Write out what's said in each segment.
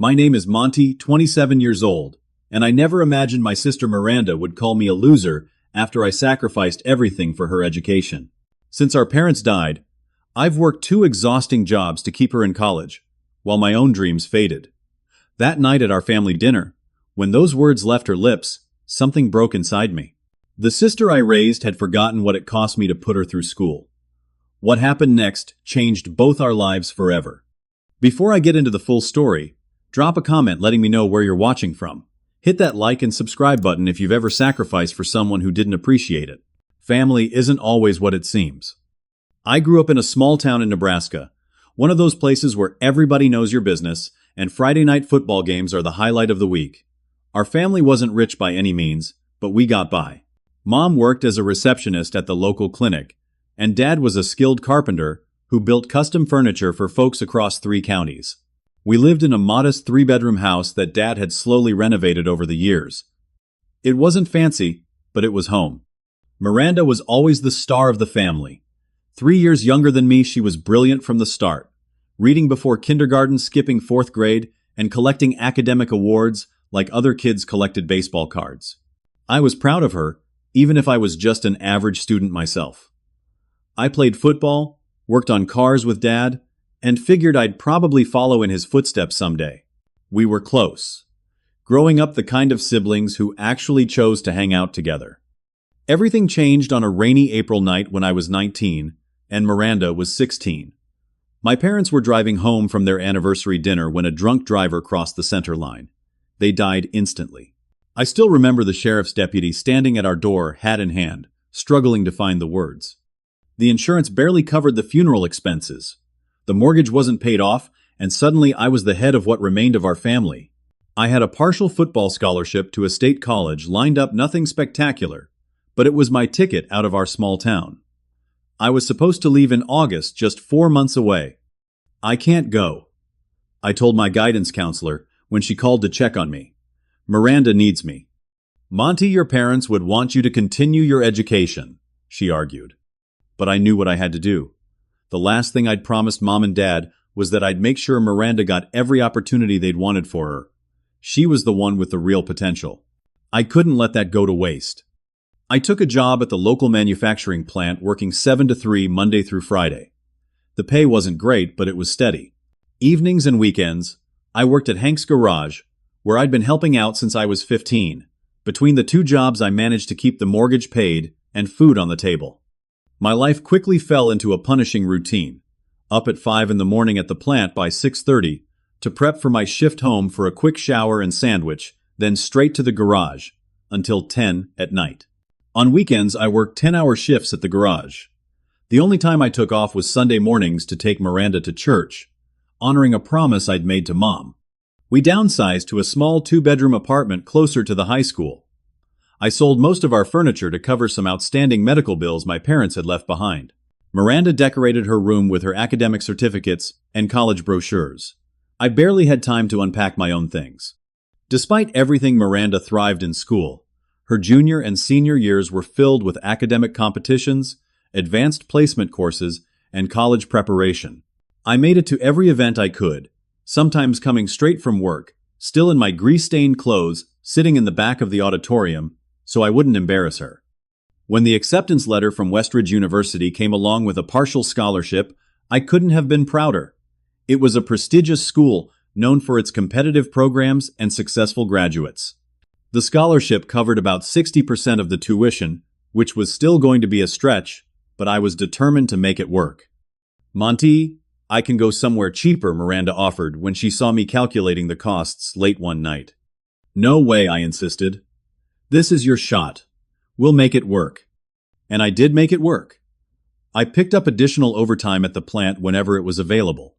My name is Monty, 27 years old, and I never imagined my sister Miranda would call me a loser after I sacrificed everything for her education. Since our parents died, I've worked two exhausting jobs to keep her in college, while my own dreams faded. That night at our family dinner, when those words left her lips, something broke inside me. The sister I raised had forgotten what it cost me to put her through school. What happened next changed both our lives forever. Before I get into the full story, drop a comment letting me know where you're watching from. Hit that like and subscribe button if you've ever sacrificed for someone who didn't appreciate it. Family isn't always what it seems. I grew up in a small town in Nebraska, one of those places where everybody knows your business, and Friday night football games are the highlight of the week. Our family wasn't rich by any means, but we got by. Mom worked as a receptionist at the local clinic, and Dad was a skilled carpenter who built custom furniture for folks across 3 counties. We lived in a modest 3-bedroom house that Dad had slowly renovated over the years. It wasn't fancy, but it was home. Miranda was always the star of the family. 3 years younger than me, she was brilliant from the start, reading before kindergarten, skipping 4th grade, and collecting academic awards like other kids collected baseball cards. I was proud of her, even if I was just an average student myself. I played football, worked on cars with Dad, and figured I'd probably follow in his footsteps someday. We were close, growing up the kind of siblings who actually chose to hang out together. Everything changed on a rainy April night when I was 19 and Miranda was 16. My parents were driving home from their anniversary dinner when a drunk driver crossed the center line. They died instantly. I still remember the sheriff's deputy standing at our door, hat in hand, struggling to find the words. The insurance barely covered the funeral expenses. The mortgage wasn't paid off, and suddenly I was the head of what remained of our family. I had a partial football scholarship to a state college lined up, nothing spectacular, but it was my ticket out of our small town. I was supposed to leave in August, just 4 months away. I can't go, I told my guidance counselor when she called to check on me. Miranda needs me. Monty, your parents would want you to continue your education, she argued. But I knew what I had to do. The last thing I'd promised Mom and Dad was that I'd make sure Miranda got every opportunity they'd wanted for her. She was the one with the real potential. I couldn't let that go to waste. I took a job at the local manufacturing plant, working 7 to 3 Monday through Friday. The pay wasn't great, but it was steady. Evenings and weekends, I worked at Hank's garage, where I'd been helping out since I was 15. Between the 2 jobs, I managed to keep the mortgage paid and food on the table. My life quickly fell into a punishing routine. Up at 5 in the morning at the plant by 6:30 to prep for my shift home for a quick shower and sandwich, then straight to the garage until 10 at night. On weekends, I worked 10-hour shifts at the garage. The only time I took off was Sunday mornings to take Miranda to church, honoring a promise I'd made to Mom. We downsized to a small 2-bedroom apartment closer to the high school. I sold most of our furniture to cover some outstanding medical bills my parents had left behind. Miranda decorated her room with her academic certificates and college brochures. I barely had time to unpack my own things. Despite everything, Miranda thrived in school. Her junior and senior years were filled with academic competitions, advanced placement courses, and college preparation. I made it to every event I could, sometimes coming straight from work, still in my grease-stained clothes, sitting in the back of the auditorium, so I wouldn't embarrass her. When the acceptance letter from Westridge University came along with a partial scholarship, I couldn't have been prouder. It was a prestigious school known for its competitive programs and successful graduates. The scholarship covered about 60% of the tuition, which was still going to be a stretch, but I was determined to make it work. Monty, I can go somewhere cheaper, Miranda offered when she saw me calculating the costs late one night. No way, I insisted. This is your shot. We'll make it work. And I did make it work. I picked up additional overtime at the plant whenever it was available.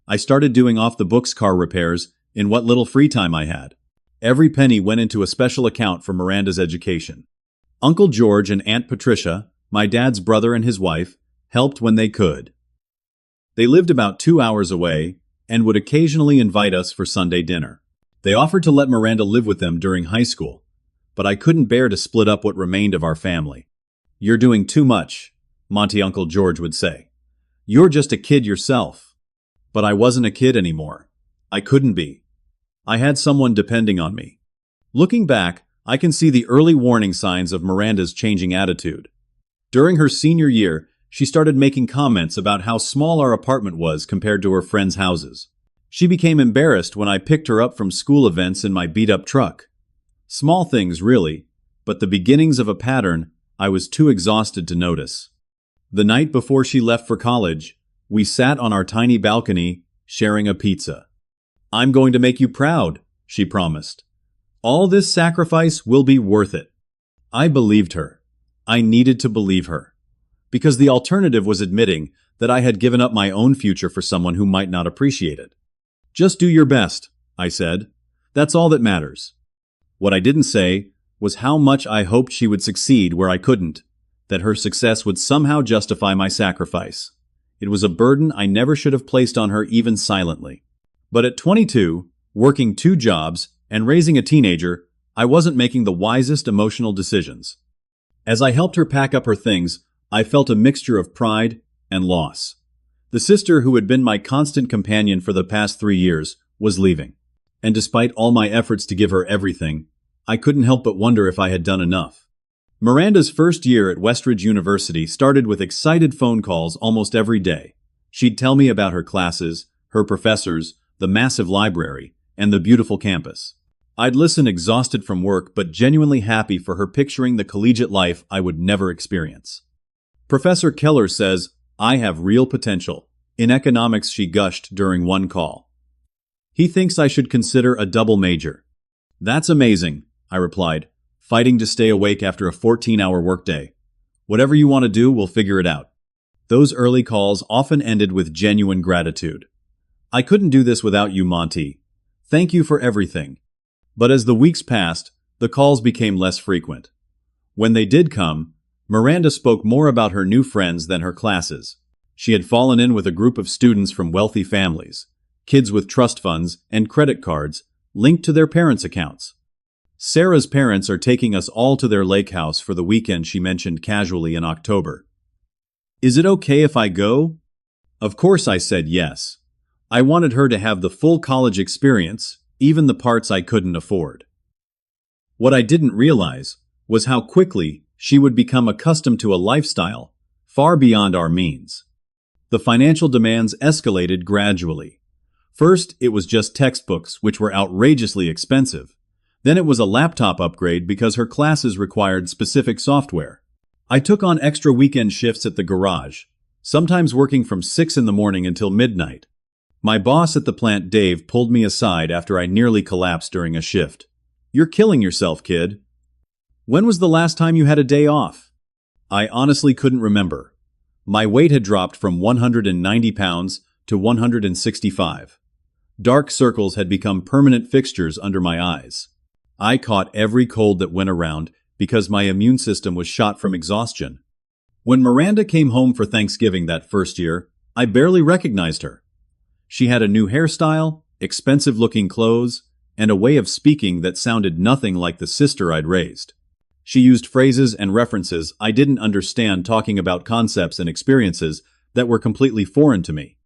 I started doing off-the-books car repairs in what little free time I had. Every penny went into a special account for Miranda's education. Uncle George and Aunt Patricia, my dad's brother and his wife, helped when they could. They lived about 2 hours away and would occasionally invite us for Sunday dinner. They offered to let Miranda live with them during high school, but I couldn't bear to split up what remained of our family. You're doing too much, Monty Uncle George would say. You're just a kid yourself. But I wasn't a kid anymore. I couldn't be. I had someone depending on me. Looking back, I can see the early warning signs of Miranda's changing attitude. During her senior year, she started making comments about how small our apartment was compared to her friends' houses. She became embarrassed when I picked her up from school events in my beat-up truck. Small things, really, but the beginnings of a pattern I was too exhausted to notice. The night before she left for college, we sat on our tiny balcony, sharing a pizza. "I'm going to make you proud," she promised. "All this sacrifice will be worth it." I believed her. I needed to believe her. Because the alternative was admitting that I had given up my own future for someone who might not appreciate it. "Just do your best," I said. "That's all that matters." What I didn't say was how much I hoped she would succeed where I couldn't, that her success would somehow justify my sacrifice. It was a burden I never should have placed on her even silently. But at 22, working 2 jobs and raising a teenager, I wasn't making the wisest emotional decisions. As I helped her pack up her things, I felt a mixture of pride and loss. The sister who had been my constant companion for the past 3 years was leaving. And despite all my efforts to give her everything, I couldn't help but wonder if I had done enough. Miranda's first year at Westridge University started with excited phone calls almost every day. She'd tell me about her classes, her professors, the massive library, and the beautiful campus. I'd listen exhausted from work but genuinely happy for her picturing the collegiate life I would never experience. "Professor Keller says I have real potential." In economics, she gushed during one call. "He thinks I should consider a double major." "That's amazing," I replied, fighting to stay awake after a 14-hour workday. "Whatever you want to do, we'll figure it out." Those early calls often ended with genuine gratitude. "I couldn't do this without you, Monty. Thank you for everything." But as the weeks passed, the calls became less frequent. When they did come, Miranda spoke more about her new friends than her classes. She had fallen in with a group of students from wealthy families, kids with trust funds and credit cards linked to their parents' accounts. "Sarah's parents are taking us all to their lake house for the weekend," she mentioned casually in October. "Is it okay if I go?" Of course I said yes. I wanted her to have the full college experience, even the parts I couldn't afford. What I didn't realize was how quickly she would become accustomed to a lifestyle far beyond our means. The financial demands escalated gradually. First, it was just textbooks, which were outrageously expensive. Then it was a laptop upgrade because her classes required specific software. I took on extra weekend shifts at the garage, sometimes working from 6 in the morning until midnight. My boss at the plant, Dave, pulled me aside after I nearly collapsed during a shift. "You're killing yourself, kid. When was the last time you had a day off?" I honestly couldn't remember. My weight had dropped from 190 pounds to 165. Dark circles had become permanent fixtures under my eyes. I caught every cold that went around because my immune system was shot from exhaustion. When Miranda came home for Thanksgiving that first year, I barely recognized her. She had a new hairstyle, expensive-looking clothes, and a way of speaking that sounded nothing like the sister I'd raised. She used phrases and references I didn't understand, talking about concepts and experiences that were completely foreign to me.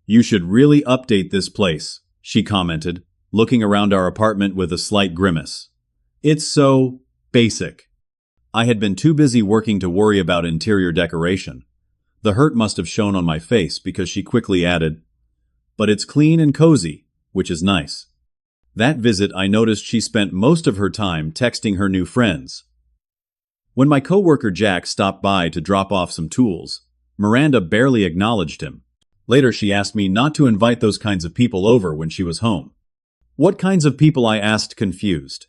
"You should really update this place," she commented, looking around our apartment with a slight grimace. "It's so basic." I had been too busy working to worry about interior decoration. The hurt must have shown on my face because she quickly added, "But it's clean and cozy, which is nice." That visit, I noticed she spent most of her time texting her new friends. When my coworker Jack stopped by to drop off some tools, Miranda barely acknowledged him. Later, she asked me not to invite those kinds of people over when she was home. "What kinds of people?" I asked, confused.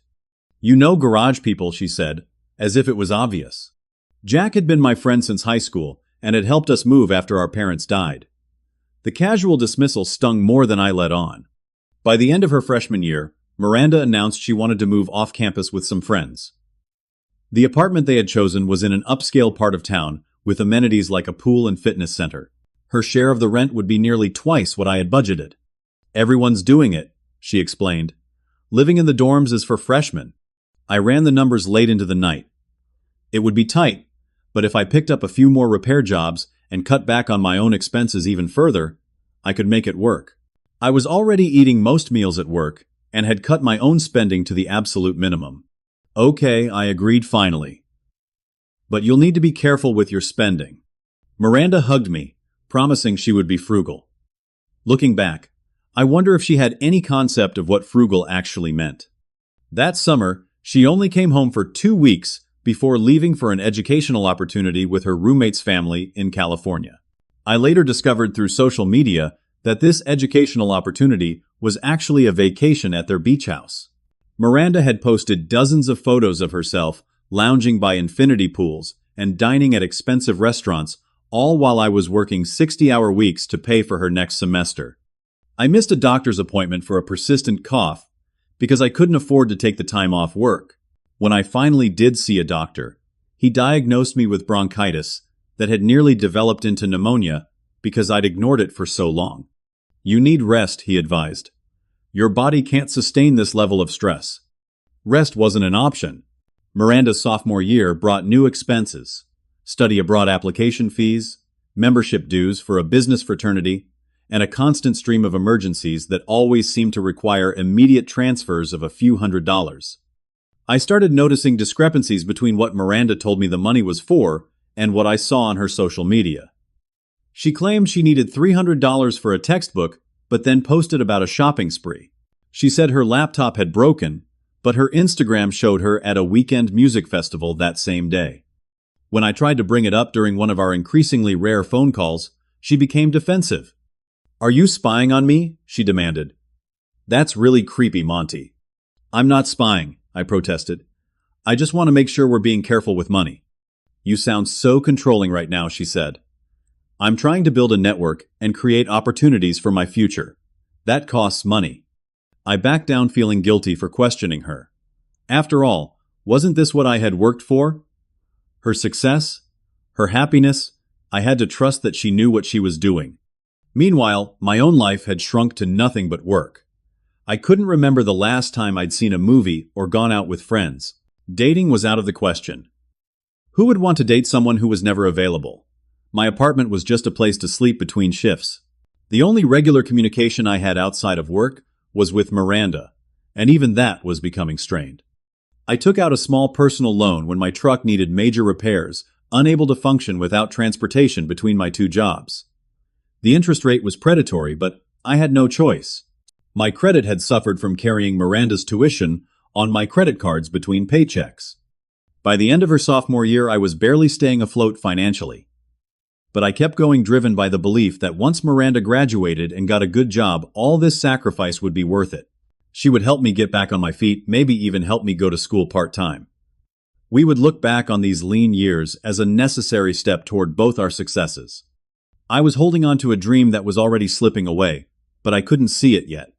"You know, garage people," she said, as if it was obvious. Jack had been my friend since high school and had helped us move after our parents died. The casual dismissal stung more than I let on. By the end of her freshman year, Miranda announced she wanted to move off campus with some friends. The apartment they had chosen was in an upscale part of town with amenities like a pool and fitness center. Her share of the rent would be nearly twice what I had budgeted. "Everyone's doing it," she explained. "Living in the dorms is for freshmen." I ran the numbers late into the night. It would be tight, but if I picked up a few more repair jobs and cut back on my own expenses even further, I could make it work. I was already eating most meals at work, and had cut my own spending to the absolute minimum. Okay, I agreed finally. But you'll need to be careful with your spending. Miranda hugged me, promising she would be frugal. Looking back, I wonder if she had any concept of what frugal actually meant. That summer, she only came home for 2 weeks before leaving for an educational opportunity with her roommate's family in California. I later discovered through social media that this educational opportunity was actually a vacation at their beach house. Miranda had posted dozens of photos of herself lounging by infinity pools and dining at expensive restaurants, all while I was working 60-hour weeks to pay for her next semester. I missed a doctor's appointment for a persistent cough because I couldn't afford to take the time off work. When I finally did see a doctor, he diagnosed me with bronchitis that had nearly developed into pneumonia because I'd ignored it for so long. You need rest, he advised. Your body can't sustain this level of stress. Rest wasn't an option. Miranda's sophomore year brought new expenses: study abroad application fees, membership dues for a business fraternity, and a constant stream of emergencies that always seemed to require immediate transfers of a few $100s. I started noticing discrepancies between what Miranda told me the money was for and what I saw on her social media. She claimed she needed $300 for a textbook, but then posted about a shopping spree. She said her laptop had broken, but her Instagram showed her at a weekend music festival that same day. When I tried to bring it up during one of our increasingly rare phone calls, she became defensive. "Are you spying on me?" she demanded. "That's really creepy, Monty." "I'm not spying," I protested. "I just want to make sure we're being careful with money." "You sound so controlling right now," she said. "I'm trying to build a network and create opportunities for my future. That costs money." I backed down, feeling guilty for questioning her. After all, wasn't this what I had worked for? Her success? Her happiness? I had to trust that she knew what she was doing. Meanwhile, my own life had shrunk to nothing but work. I couldn't remember the last time I'd seen a movie or gone out with friends. Dating was out of the question. Who would want to date someone who was never available? My apartment was just a place to sleep between shifts. The only regular communication I had outside of work was with Miranda, and even that was becoming strained. I took out a small personal loan when my truck needed major repairs, unable to function without transportation between my 2 jobs. The interest rate was predatory, but I had no choice. My credit had suffered from carrying Miranda's tuition on my credit cards between paychecks. By the end of her sophomore year, I was barely staying afloat financially. But I kept going, driven by the belief that once Miranda graduated and got a good job, all this sacrifice would be worth it. She would help me get back on my feet, maybe even help me go to school part-time. We would look back on these lean years as a necessary step toward both our successes. I was holding on to a dream that was already slipping away, but I couldn't see it yet.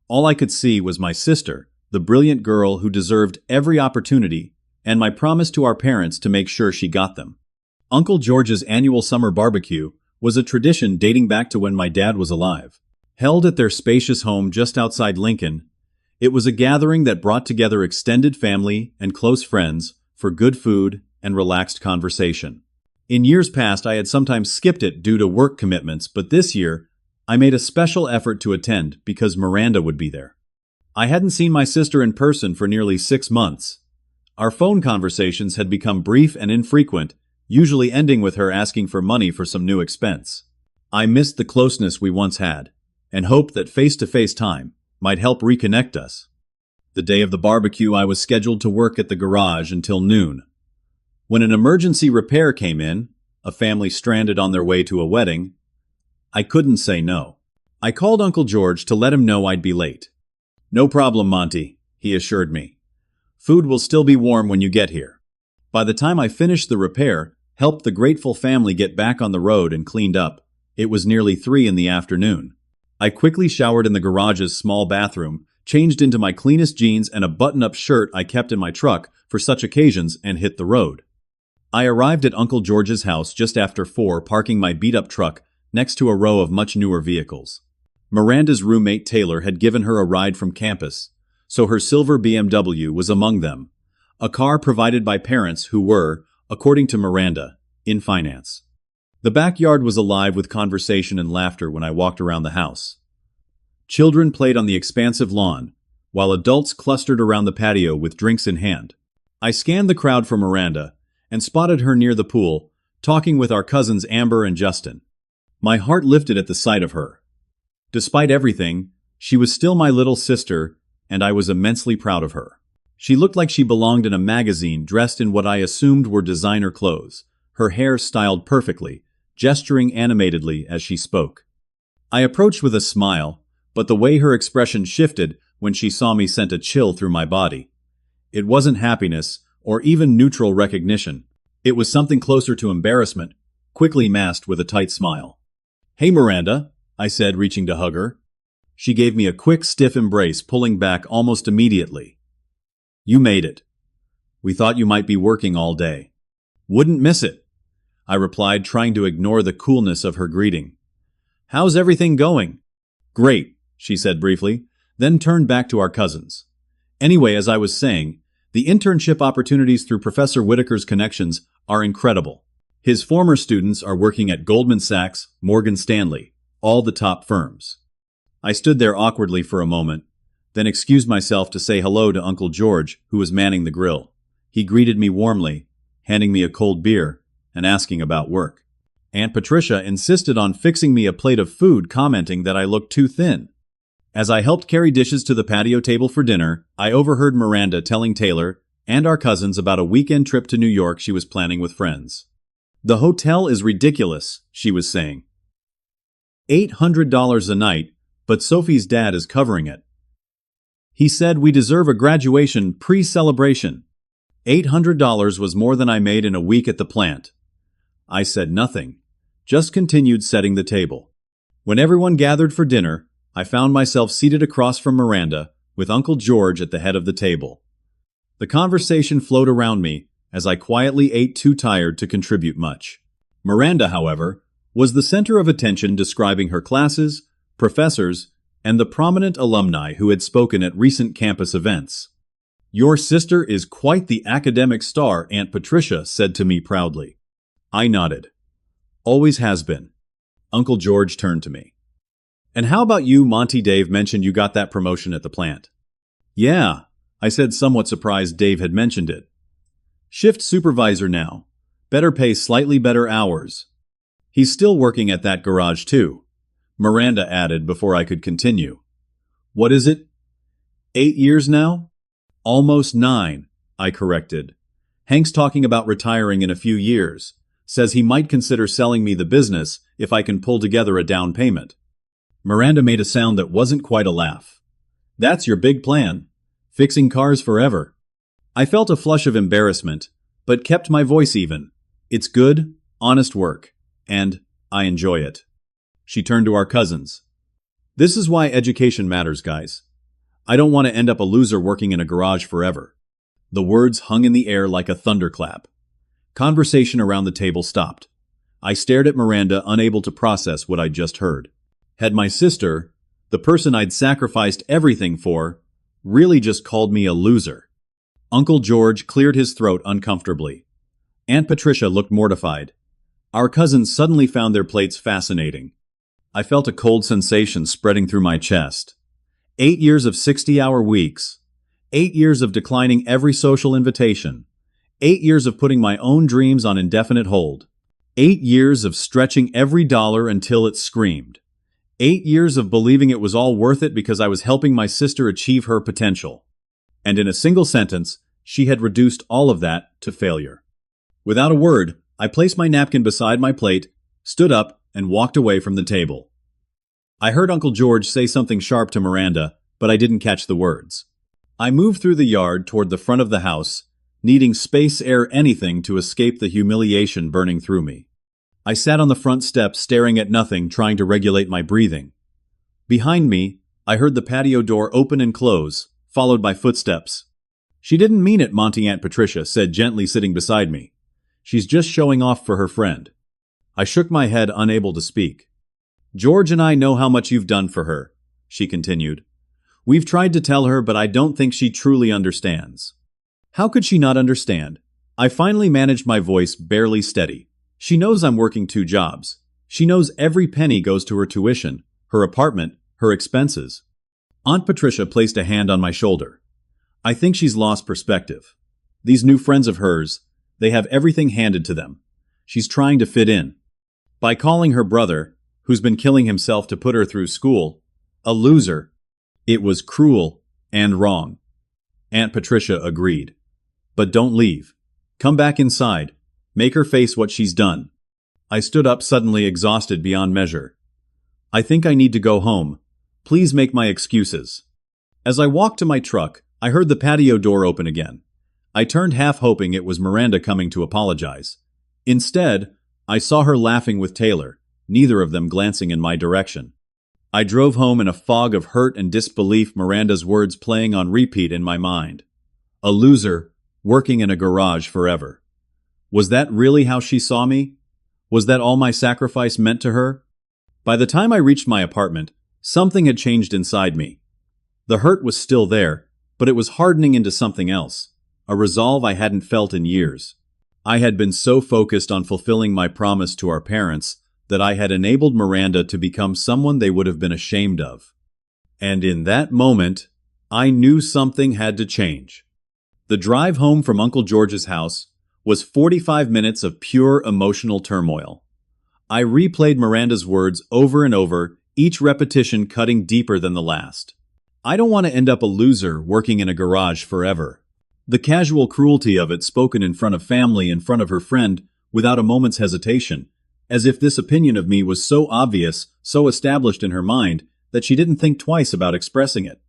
All I could see was my sister, the brilliant girl who deserved every opportunity, and my promise to our parents to make sure she got them. Uncle George's annual summer barbecue was a tradition dating back to when my dad was alive. Held at their spacious home just outside Lincoln, it was a gathering that brought together extended family and close friends for good food and relaxed conversation. In years past, I had sometimes skipped it due to work commitments, but this year, I made a special effort to attend because Miranda would be there. I hadn't seen my sister in person for nearly 6 months. Our phone conversations had become brief and infrequent, usually ending with her asking for money for some new expense. I missed the closeness we once had, and hoped that face-to-face time might help reconnect us. The day of the barbecue, I was scheduled to work at the garage until noon. When an emergency repair came in, a family stranded on their way to a wedding, I couldn't say no. I called Uncle George to let him know I'd be late. "No problem, Monty," he assured me. "Food will still be warm when you get here." By the time I finished the repair, helped the grateful family get back on the road and cleaned up, it was nearly 3 in the afternoon. I quickly showered in the garage's small bathroom, changed into my cleanest jeans and a button-up shirt I kept in my truck for such occasions, and hit the road. I arrived at Uncle George's house just after 4, parking my beat-up truck next to a row of much newer vehicles. Miranda's roommate Taylor had given her a ride from campus, so her silver BMW was among them, a car provided by parents who were, according to Miranda, in finance. The backyard was alive with conversation and laughter when I walked around the house. Children played on the expansive lawn, while adults clustered around the patio with drinks in hand. I scanned the crowd for Miranda and spotted her near the pool, talking with our cousins Amber and Justin. My heart lifted at the sight of her. Despite everything, she was still my little sister, and I was immensely proud of her. She looked like she belonged in a magazine, dressed in what I assumed were designer clothes, her hair styled perfectly, gesturing animatedly as she spoke. I approached with a smile, but the way her expression shifted when she saw me sent a chill through my body. It wasn't happiness, or even neutral recognition. It was something closer to embarrassment, quickly masked with a tight smile. "Hey, Miranda," I said, reaching to hug her. She gave me a quick, stiff embrace, pulling back almost immediately. "You made it. We thought you might be working all day." "Wouldn't miss it," I replied, trying to ignore the coolness of her greeting. "How's everything going?" "Great," she said briefly, then turned back to our cousins. "Anyway, as I was saying, the internship opportunities through Professor Whitaker's connections are incredible. His former students are working at Goldman Sachs, Morgan Stanley, all the top firms." I stood there awkwardly for a moment, then excused myself to say hello to Uncle George, who was manning the grill. He greeted me warmly, handing me a cold beer and asking about work. Aunt Patricia insisted on fixing me a plate of food, commenting that I looked too thin. As I helped carry dishes to the patio table for dinner, I overheard Miranda telling Taylor and our cousins about a weekend trip to New York she was planning with friends. "The hotel is ridiculous," she was saying. $800 a night, but Sophie's dad is covering it. He said we deserve a graduation pre-celebration. $800 was more than I made in a week at the plant. I said nothing, just continued setting the table. When everyone gathered for dinner, I found myself seated across from Miranda, with Uncle George at the head of the table. The conversation flowed around me as I quietly ate, too tired to contribute much. Miranda, however, was the center of attention, describing her classes, professors, and the prominent alumni who had spoken at recent campus events. "Your sister is quite the academic star," Aunt Patricia said to me proudly. I nodded. "Always has been." Uncle George turned to me. "And how about you, Monty? Dave mentioned you got that promotion at the plant." "Yeah," I said, somewhat surprised Dave had mentioned it. "Shift supervisor now. Better pay, slightly better hours. He's still working at that garage too," Miranda added before I could continue. "What is it? 8 years now?" "Almost 9, I corrected. "Hank's talking about retiring in a few years. Says he might consider selling me the business if I can pull together a down payment." Miranda made a sound that wasn't quite a laugh. "That's your big plan? Fixing cars forever?" I felt a flush of embarrassment, but kept my voice even. "It's good, honest work, and I enjoy it." She turned to our cousins. "This is why education matters, guys. I don't want to end up a loser working in a garage forever." The words hung in the air like a thunderclap. Conversation around the table stopped. I stared at Miranda, unable to process what I'd just heard. Had my sister, the person I'd sacrificed everything for, really just called me a loser? Uncle George cleared his throat uncomfortably. Aunt Patricia looked mortified. Our cousins suddenly found their plates fascinating. I felt a cold sensation spreading through my chest. 8 years of 60-hour weeks. 8 years of declining every social invitation. 8 years of putting my own dreams on indefinite hold. 8 years of stretching every dollar until it screamed. 8 years of believing it was all worth it because I was helping my sister achieve her potential. And in a single sentence, she had reduced all of that to failure. Without a word, I placed my napkin beside my plate, stood up, and walked away from the table. I heard Uncle George say something sharp to Miranda, but I didn't catch the words. I moved through the yard toward the front of the house, needing space, air, anything to escape the humiliation burning through me. I sat on the front steps staring at nothing, trying to regulate my breathing. Behind me, I heard the patio door open and close, followed by footsteps. "She didn't mean it," Monty, Aunt Patricia said gently, sitting beside me. "She's just showing off for her friend." I shook my head, unable to speak. "George and I know how much you've done for her," she continued. "We've tried to tell her, but I don't think she truly understands." How could she not understand? I finally managed my voice barely steady. "She knows I'm working 2 jobs. She knows every penny goes to her tuition, her apartment, her expenses." Aunt Patricia placed a hand on my shoulder. I think she's lost perspective. These new friends of hers, they have everything handed to them. She's trying to fit in. By calling her brother, who's been killing himself to put her through school, a loser, it was cruel and wrong. Aunt Patricia agreed. But don't leave. Come back inside. Make her face what she's done. I stood up suddenly exhausted beyond measure. I think I need to go home. Please make my excuses. As I walked to my truck, I heard the patio door open again. I turned half hoping it was Miranda coming to apologize. Instead, I saw her laughing with Taylor, neither of them glancing in my direction. I drove home in a fog of hurt and disbelief, Miranda's words playing on repeat in my mind. A loser, working in a garage forever. Was that really how she saw me? Was that all my sacrifice meant to her? By the time I reached my apartment, something had changed inside me. The hurt was still there, but it was hardening into something else, a resolve I hadn't felt in years. I had been so focused on fulfilling my promise to our parents that I had enabled Miranda to become someone they would have been ashamed of. And in that moment, I knew something had to change. The drive home from Uncle George's house was 45 minutes of pure emotional turmoil. I replayed Miranda's words over and over, each repetition cutting deeper than the last. I don't want to end up a loser working in a garage forever. The casual cruelty of it spoken in front of family, in front of her friend, without a moment's hesitation, as if this opinion of me was so obvious, so established in her mind, that she didn't think twice about expressing it.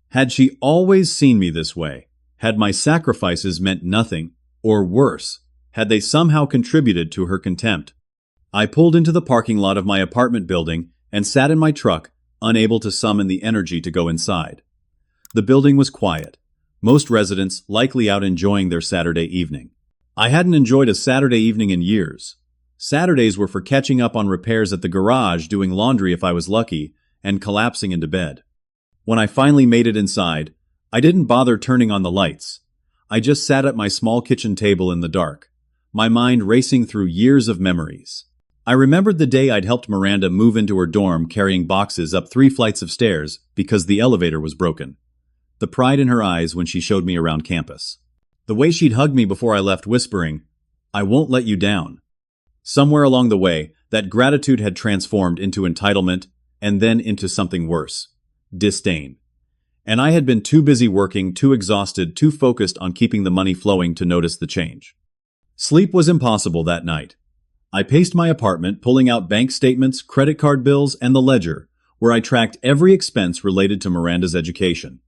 Had she always seen me this way? Had my sacrifices meant nothing? Or worse, had they somehow contributed to her contempt? I pulled into the parking lot of my apartment building and sat in my truck, unable to summon the energy to go inside. The building was quiet, most residents likely out enjoying their Saturday evening. I hadn't enjoyed a Saturday evening in years. Saturdays were for catching up on repairs at the garage, doing laundry if I was lucky, and collapsing into bed. When I finally made it inside, I didn't bother turning on the lights. I just sat at my small kitchen table in the dark, my mind racing through years of memories. I remembered the day I'd helped Miranda move into her dorm carrying boxes up 3 flights of stairs because the elevator was broken. The pride in her eyes when she showed me around campus. The way she'd hug me before I left whispering, "I won't let you down." Somewhere along the way, that gratitude had transformed into entitlement and then into something worse, disdain. And I had been too busy working, too exhausted, too focused on keeping the money flowing to notice the change. Sleep was impossible that night. I paced my apartment, pulling out bank statements, credit card bills, and the ledger, where I tracked every expense related to Miranda's education.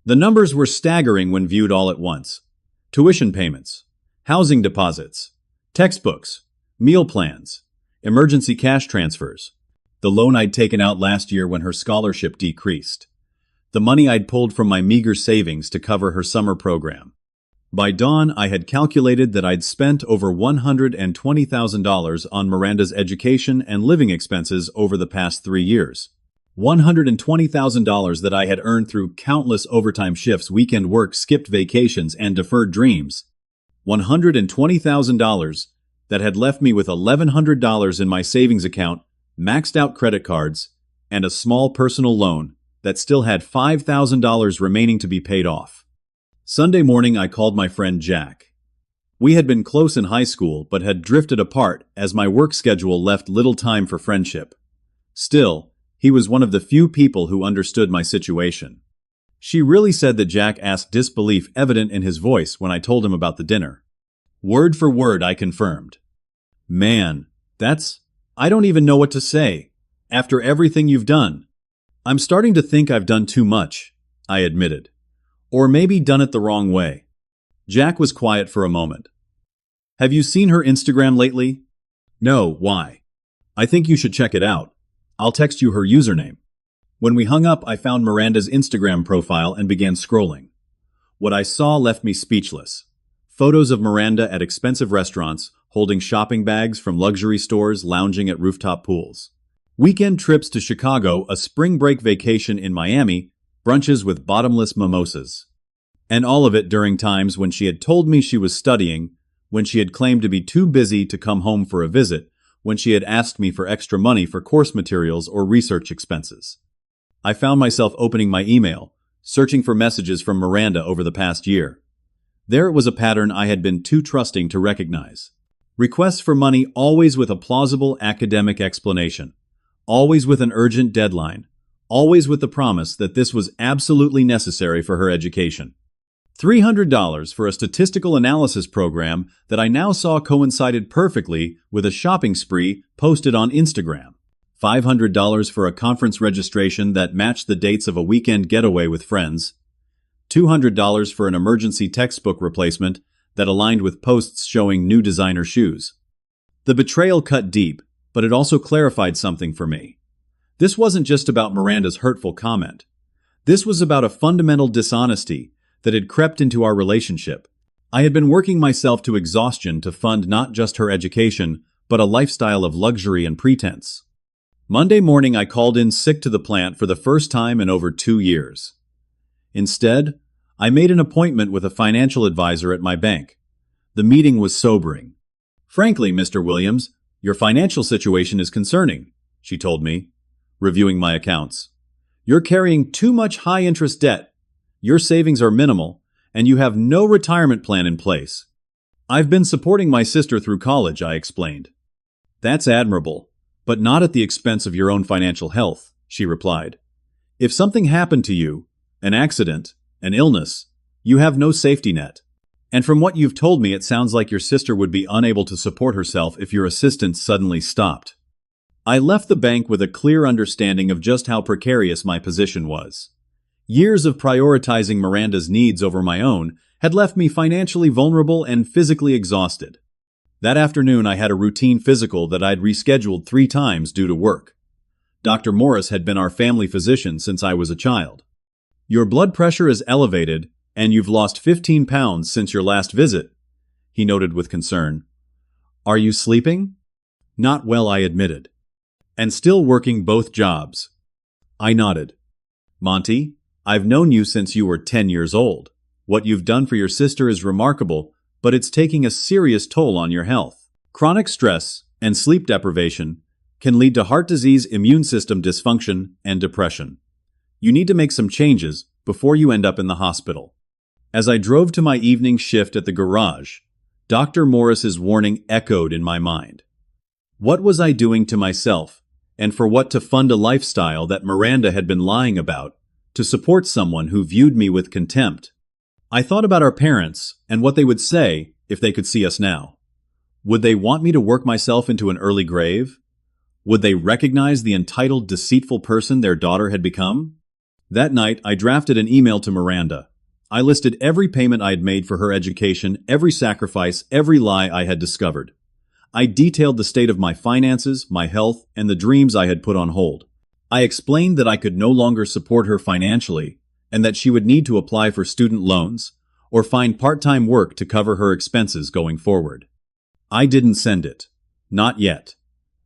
The numbers were staggering when viewed all at once. Tuition payments, housing deposits, textbooks, meal plans, emergency cash transfers, the loan I'd taken out last year when her scholarship decreased, the money I'd pulled from my meager savings to cover her summer program. By dawn, I had calculated that I'd spent over $120,000 on Miranda's education and living expenses over the past 3 years. $120,000 that I had earned through countless overtime shifts, weekend work, skipped vacations, and deferred dreams. $120,000 that had left me with $1,100 in my savings account, maxed out credit cards, and a small personal loan that still had $5,000 remaining to be paid off. Sunday morning, I called my friend Jack. We had been close in high school, but had drifted apart as my work schedule left little time for friendship. Still, he was one of the few people who understood my situation. She really said that Jack asked, disbelief evident in his voice when I told him about the dinner. Word for word, I confirmed. Man, I don't even know what to say. After everything you've done. I'm starting to think I've done too much, I admitted. Or maybe done it the wrong way. Jack was quiet for a moment. Have you seen her Instagram lately? No, why? I think you should check it out. I'll text you her username. When we hung up, I found Miranda's Instagram profile and began scrolling. What I saw left me speechless. Photos of Miranda at expensive restaurants, holding shopping bags from luxury stores, lounging at rooftop pools. Weekend trips to Chicago, a spring break vacation in Miami, brunches with bottomless mimosas. And all of it during times when she had told me she was studying, when she had claimed to be too busy to come home for a visit, when she had asked me for extra money for course materials or research expenses. I found myself opening my email, searching for messages from Miranda over the past year. There it was, a pattern I had been too trusting to recognize. Requests for money, always with a plausible academic explanation, always with an urgent deadline, always with the promise that this was absolutely necessary for her education. $300 for a statistical analysis program that I now saw coincided perfectly with a shopping spree posted on Instagram. $500 for a conference registration that matched the dates of a weekend getaway with friends. $200 for an emergency textbook replacement that aligned with posts showing new designer shoes. The betrayal cut deep, but it also clarified something for me. This wasn't just about Miranda's hurtful comment. This was about a fundamental dishonesty that had crept into our relationship. I had been working myself to exhaustion to fund not just her education, but a lifestyle of luxury and pretense. Monday morning, I called in sick to the plant for the first time in over 2 years. Instead, I made an appointment with a financial advisor at my bank. The meeting was sobering. "Frankly, Mr. Williams, your financial situation is concerning," she told me, reviewing my accounts. "You're carrying too much high-interest debt. Your savings are minimal, and you have no retirement plan in place." "I've been supporting my sister through college," I explained. "That's admirable, but not at the expense of your own financial health," she replied. "If something happened to you, an accident, an illness, you have no safety net. And from what you've told me, it sounds like your sister would be unable to support herself if your assistance suddenly stopped." I left the bank with a clear understanding of just how precarious my position was. Years of prioritizing Miranda's needs over my own had left me financially vulnerable and physically exhausted. That afternoon, I had a routine physical that I'd rescheduled 3 times due to work. Dr. Morris had been our family physician since I was a child. "Your blood pressure is elevated, and you've lost 15 pounds since your last visit," he noted with concern. "Are you sleeping?" "Not well," I admitted. "And still working both jobs?" I nodded. "Monty, I've known you since you were 10 years old. What you've done for your sister is remarkable, but it's taking a serious toll on your health. Chronic stress and sleep deprivation can lead to heart disease, immune system dysfunction, and depression. You need to make some changes before you end up in the hospital." As I drove to my evening shift at the garage, Dr. Morris's warning echoed in my mind. What was I doing to myself, and for what, to fund a lifestyle that Miranda had been lying about, to support someone who viewed me with contempt? I thought about our parents and what they would say if they could see us now. Would they want me to work myself into an early grave? Would they recognize the entitled, deceitful person their daughter had become? That night, I drafted an email to Miranda. I listed every payment I had made for her education, every sacrifice, every lie I had discovered. I detailed the state of my finances, my health, and the dreams I had put on hold. I explained that I could no longer support her financially, and that she would need to apply for student loans or find part-time work to cover her expenses going forward. I didn't send it. Not yet.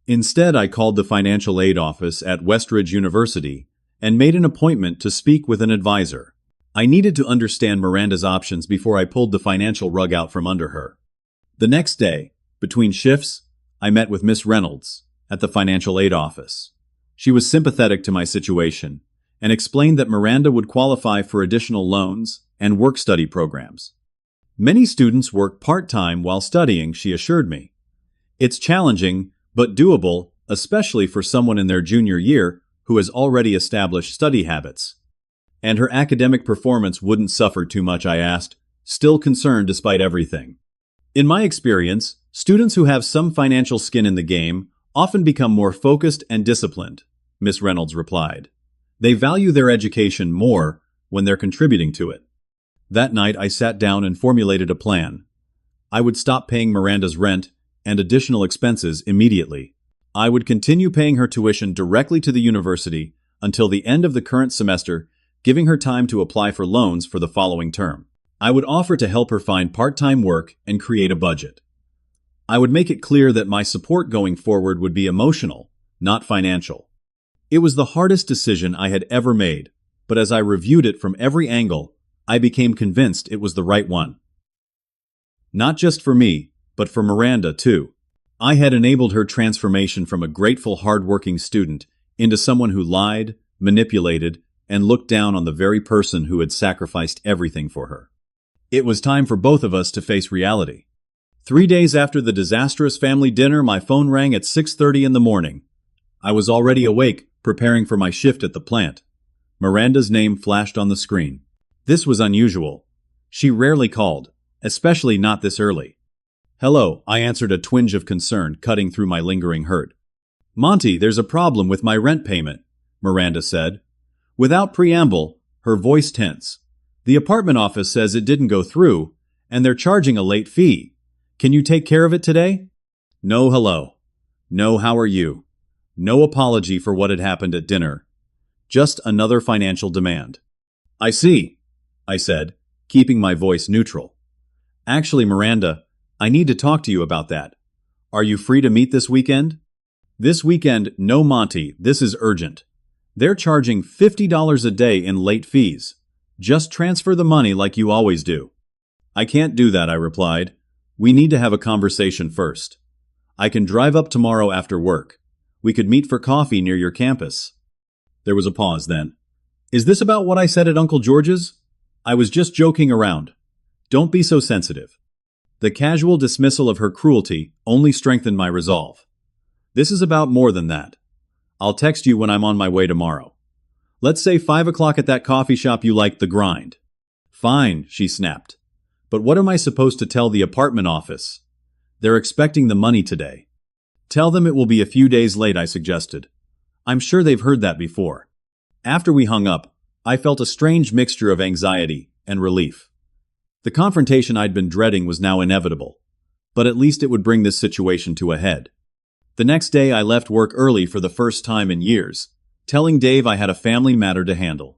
Instead, I called the financial aid office at Westridge University and made an appointment to speak with an advisor. I needed to understand Miranda's options before I pulled the financial rug out from under her. The next day, between shifts, I met with Miss Reynolds at the financial aid office. She was sympathetic to my situation and explained that Miranda would qualify for additional loans and work-study programs. "Many students work part-time while studying," she assured me. "It's challenging, but doable, especially for someone in their junior year who has already established study habits." "And her academic performance wouldn't suffer too much?" I asked, still concerned despite everything. "In my experience, students who have some financial skin in the game often become more focused and disciplined," Miss Reynolds replied. "They value their education more when they're contributing to it." That night, I sat down and formulated a plan. I would stop paying Miranda's rent and additional expenses immediately. I would continue paying her tuition directly to the university until the end of the current semester, giving her time to apply for loans for the following term. I would offer to help her find part-time work and create a budget. I would make it clear that my support going forward would be emotional, not financial. It was the hardest decision I had ever made, but as I reviewed it from every angle, I became convinced it was the right one. Not just for me, but for Miranda too. I had enabled her transformation from a grateful, hard-working student into someone who lied, manipulated, and looked down on the very person who had sacrificed everything for her. It was time for both of us to face reality. 3 days after the disastrous family dinner, my phone rang at 6:30 in the morning. I was already awake, preparing for my shift at the plant. Miranda's name flashed on the screen. This was unusual. She rarely called, especially not this early. "Hello," I answered, a twinge of concern cutting through my lingering hurt. "Monty, there's a problem with my rent payment," Miranda said. Without preamble, her voice tense. "The apartment office says it didn't go through, and they're charging a late fee. Can you take care of it today?" No hello. No how are you. No apology for what had happened at dinner. Just another financial demand. "I see," I said, keeping my voice neutral. "Actually, Miranda, I need to talk to you about that. Are you free to meet this weekend?" "This weekend, no, Monty, this is urgent. They're charging $50 a day in late fees. Just transfer the money like you always do." "I can't do that," I replied. "We need to have a conversation first. I can drive up tomorrow after work. We could meet for coffee near your campus." There was a pause then. "Is this about what I said at Uncle George's?" "I was just joking around. Don't be so sensitive." The casual dismissal of her cruelty only strengthened my resolve. "This is about more than that. I'll text you when I'm on my way tomorrow. Let's say 5 o'clock at that coffee shop you like, The Grind." "Fine," she snapped. "But what am I supposed to tell the apartment office? They're expecting the money today." "Tell them it will be a few days late," I suggested. "I'm sure they've heard that before." After we hung up, I felt a strange mixture of anxiety and relief. The confrontation I'd been dreading was now inevitable, but at least it would bring this situation to a head. The next day I left work early for the first time in years, telling Dave I had a family matter to handle.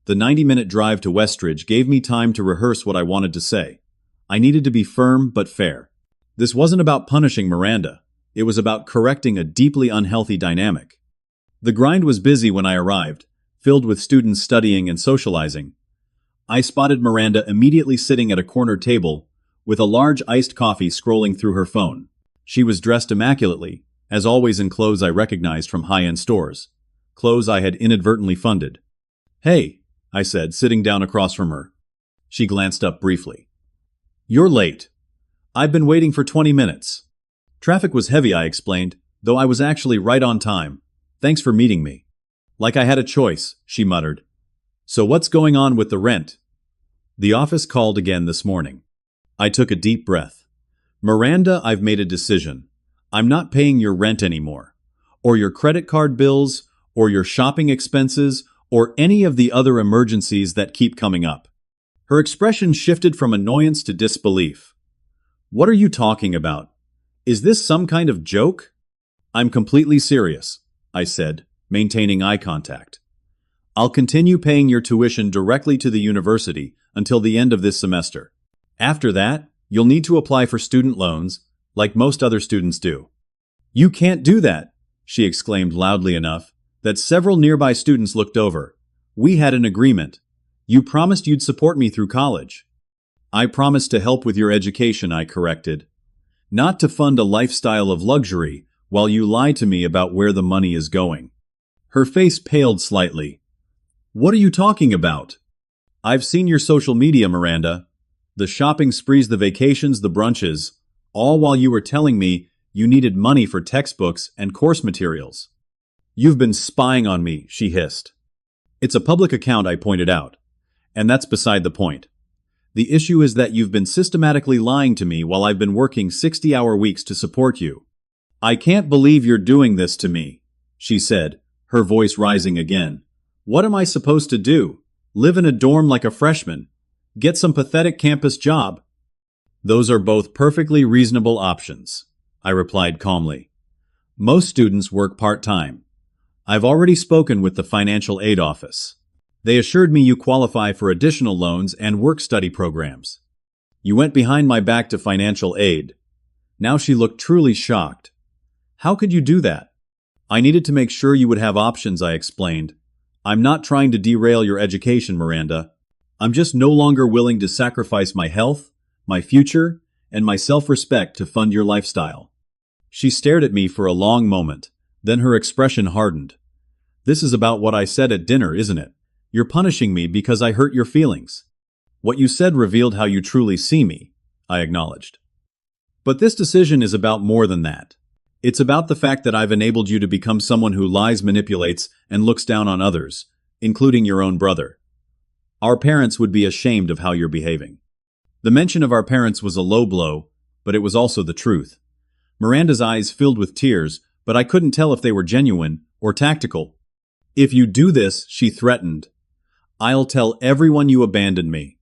The 90-minute drive to Westridge gave me time to rehearse what I wanted to say. I needed to be firm but fair. This wasn't about punishing Miranda. It was about correcting a deeply unhealthy dynamic. The Grind was busy when I arrived, filled with students studying and socializing. I spotted Miranda immediately sitting at a corner table, with a large iced coffee scrolling through her phone. She was dressed immaculately, as always in clothes I recognized from high-end stores. Clothes I had inadvertently funded. "Hey," I said, sitting down across from her. She glanced up briefly. "You're late. I've been waiting for 20 minutes. Traffic was heavy," I explained, though I was actually right on time. "Thanks for meeting me." "Like I had a choice," she muttered. "So what's going on with the rent?" "The office called again this morning." I took a deep breath. "Miranda, I've made a decision. I'm not paying your rent anymore, or your credit card bills, or your shopping expenses, or any of the other emergencies that keep coming up." Her expression shifted from annoyance to disbelief. "What are you talking about? Is this some kind of joke?" "I'm completely serious," I said, maintaining eye contact. "I'll continue paying your tuition directly to the university until the end of this semester. After that, you'll need to apply for student loans, like most other students do." "You can't do that," she exclaimed loudly enough that several nearby students looked over. "We had an agreement. You promised you'd support me through college." "I promised to help with your education," I corrected. "Not to fund a lifestyle of luxury while you lie to me about where the money is going." Her face paled slightly. "What are you talking about?" "I've seen your social media, Miranda. The shopping sprees, the vacations, the brunches, all while you were telling me you needed money for textbooks and course materials." "You've been spying on me," she hissed. "It's a public account," I pointed out. "And that's beside the point. The issue is that you've been systematically lying to me while I've been working 60-hour weeks to support you." "I can't believe you're doing this to me," she said, her voice rising again. "What am I supposed to do? Live in a dorm like a freshman? Get some pathetic campus job?" "Those are both perfectly reasonable options," I replied calmly. "Most students work part-time. I've already spoken with the financial aid office. They assured me you qualify for additional loans and work-study programs." "You went behind my back to financial aid." Now she looked truly shocked. "How could you do that?" "I needed to make sure you would have options," I explained. "I'm not trying to derail your education, Miranda. I'm just no longer willing to sacrifice my health, my future, and my self-respect to fund your lifestyle." She stared at me for a long moment, then her expression hardened. This is about what I said at dinner, isn't it? You're punishing me because I hurt your feelings. What you said revealed how you truly see me, I acknowledged. But this decision is about more than that. It's about the fact that I've enabled you to become someone who lies, manipulates, and looks down on others, including your own brother. Our parents would be ashamed of how you're behaving. The mention of our parents was a low blow, but it was also the truth. Miranda's eyes filled with tears, but I couldn't tell if they were genuine or tactical. If you do this, she threatened, I'll tell everyone you abandoned me.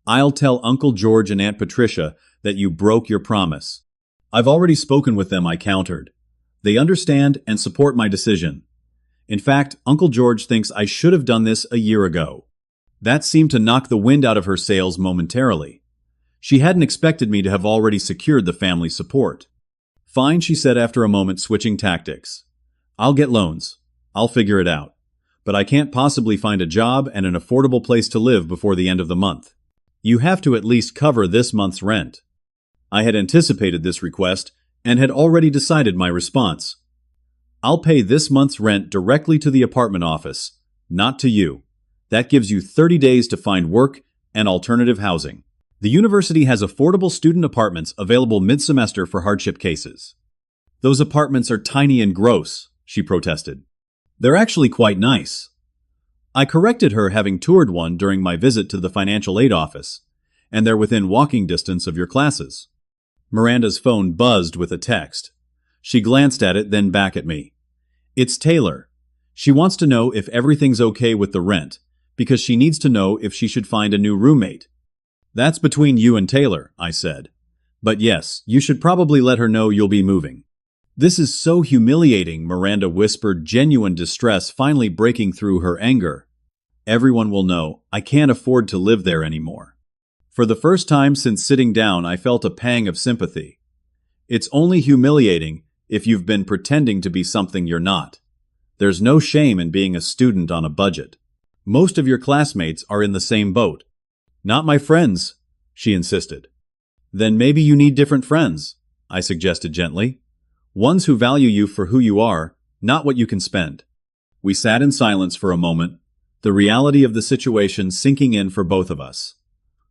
I'll tell Uncle George and Aunt Patricia that you broke your promise. I've already spoken with them, I countered. They understand and support my decision. In fact, Uncle George thinks I should have done this a year ago. That seemed to knock the wind out of her sails momentarily. She hadn't expected me to have already secured the family support. Fine, she said after a moment, switching tactics. I'll get loans. I'll figure it out. But I can't possibly find a job and an affordable place to live before the end of the month. You have to at least cover this month's rent. I had anticipated this request and had already decided my response. I'll pay this month's rent directly to the apartment office, not to you. That gives you 30 days to find work and alternative housing. The university has affordable student apartments available mid-semester for hardship cases. Those apartments are tiny and gross, she protested. They're actually quite nice. I corrected her, having toured one during my visit to the financial aid office, and they're within walking distance of your classes. Miranda's phone buzzed with a text. She glanced at it, then back at me. It's Taylor. She wants to know if everything's okay with the rent, because she needs to know if she should find a new roommate. That's between you and Taylor, I said. But yes, you should probably let her know you'll be moving. This is so humiliating, Miranda whispered, genuine distress finally breaking through her anger. Everyone will know. I can't afford to live there anymore. For the first time since sitting down, I felt a pang of sympathy. It's only humiliating if you've been pretending to be something you're not. There's no shame in being a student on a budget. Most of your classmates are in the same boat. Not my friends, she insisted. Then maybe you need different friends, I suggested gently. Ones who value you for who you are, not what you can spend. We sat in silence for a moment, the reality of the situation sinking in for both of us.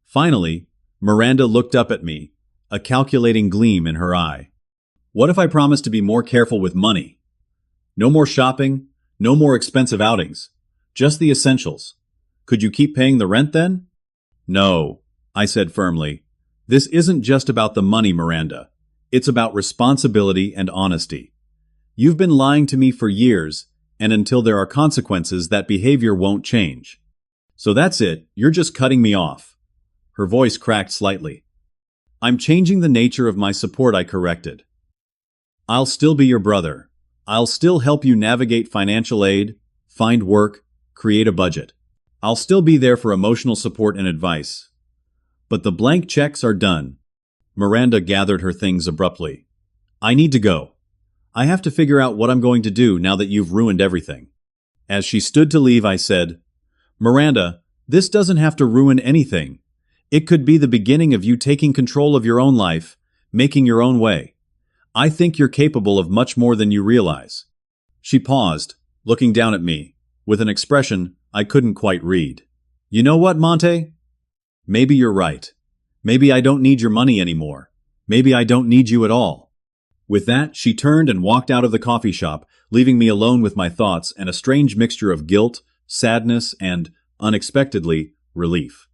Finally, Miranda looked up at me, a calculating gleam in her eye. What if I promised to be more careful with money? No more shopping, no more expensive outings, just the essentials. Could you keep paying the rent then? No, I said firmly. This isn't just about the money, Miranda. It's about responsibility and honesty. You've been lying to me for years, and until there are consequences, that behavior won't change. So that's it, you're just cutting me off. Her voice cracked slightly. I'm changing the nature of my support, I corrected. I'll still be your brother. I'll still help you navigate financial aid, find work, create a budget. I'll still be there for emotional support and advice. But the blank checks are done. Miranda gathered her things abruptly. I need to go. I have to figure out what I'm going to do now that you've ruined everything. As she stood to leave, I said, Miranda, this doesn't have to ruin anything. It could be the beginning of you taking control of your own life, making your own way. I think you're capable of much more than you realize. She paused, looking down at me, with an expression I couldn't quite read. You know what, Monte? Maybe you're right. Maybe I don't need your money anymore. Maybe I don't need you at all. With that, she turned and walked out of the coffee shop, leaving me alone with my thoughts and a strange mixture of guilt, sadness, and, unexpectedly, relief.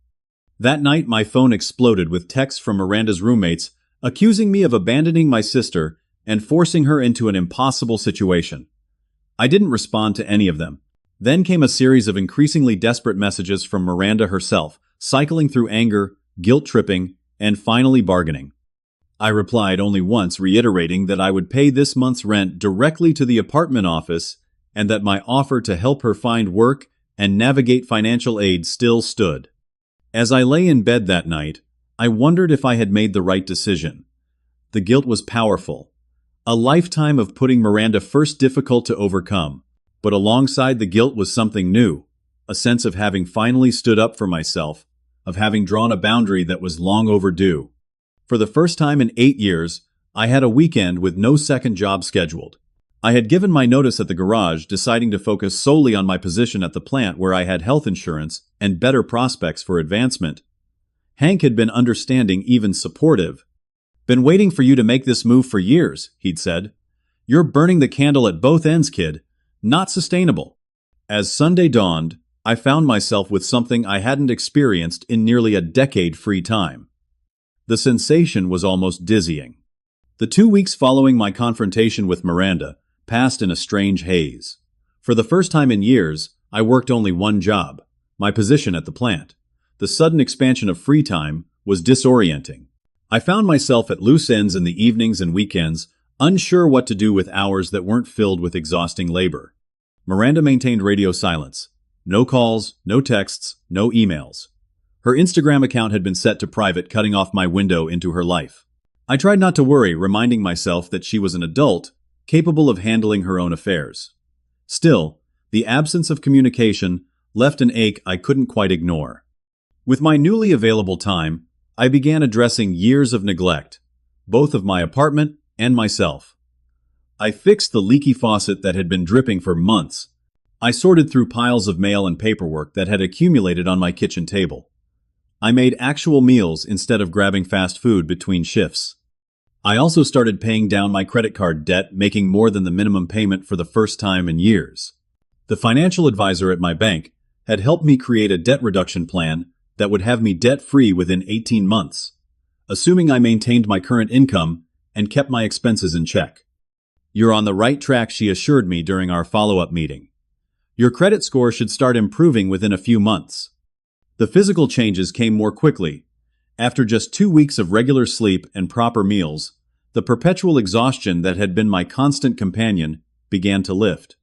That night, my phone exploded with texts from Miranda's roommates accusing me of abandoning my sister and forcing her into an impossible situation. I didn't respond to any of them. Then came a series of increasingly desperate messages from Miranda herself, cycling through anger, guilt-tripping, and finally bargaining. I replied only once, reiterating that I would pay this month's rent directly to the apartment office and that my offer to help her find work and navigate financial aid still stood. As I lay in bed that night, I wondered if I had made the right decision. The guilt was powerful. A lifetime of putting Miranda first, difficult to overcome. But alongside the guilt was something new, a sense of having finally stood up for myself, of having drawn a boundary that was long overdue. For the first time in 8 years, I had a weekend with no second job scheduled. I had given my notice at the garage, deciding to focus solely on my position at the plant where I had health insurance and better prospects for advancement. Hank had been understanding, even supportive. "Been waiting for you to make this move for years," he'd said. "You're burning the candle at both ends, kid. Not sustainable." As Sunday dawned, I found myself with something I hadn't experienced in nearly a decade: free time. The sensation was almost dizzying. The 2 weeks following my confrontation with Miranda passed in a strange haze. For the first time in years, I worked only one job, my position at the plant. The sudden expansion of free time was disorienting. I found myself at loose ends in the evenings and weekends, unsure what to do with hours that weren't filled with exhausting labor. Miranda maintained radio silence. No calls, no texts, no emails. Her Instagram account had been set to private, cutting off my window into her life. I tried not to worry, reminding myself that she was an adult, capable of handling her own affairs. Still, the absence of communication left an ache I couldn't quite ignore. With my newly available time, I began addressing years of neglect, both of my apartment and myself. I fixed the leaky faucet that had been dripping for months. I sorted through piles of mail and paperwork that had accumulated on my kitchen table. I made actual meals instead of grabbing fast food between shifts. I also started paying down my credit card debt, making more than the minimum payment for the first time in years. The financial advisor at my bank had helped me create a debt reduction plan that would have me debt-free within 18 months, assuming I maintained my current income and kept my expenses in check. "You're on the right track," she assured me during our follow-up meeting. "Your credit score should start improving within a few months." The physical changes came more quickly. After just 2 weeks of regular sleep and proper meals, the perpetual exhaustion that had been my constant companion began to lift.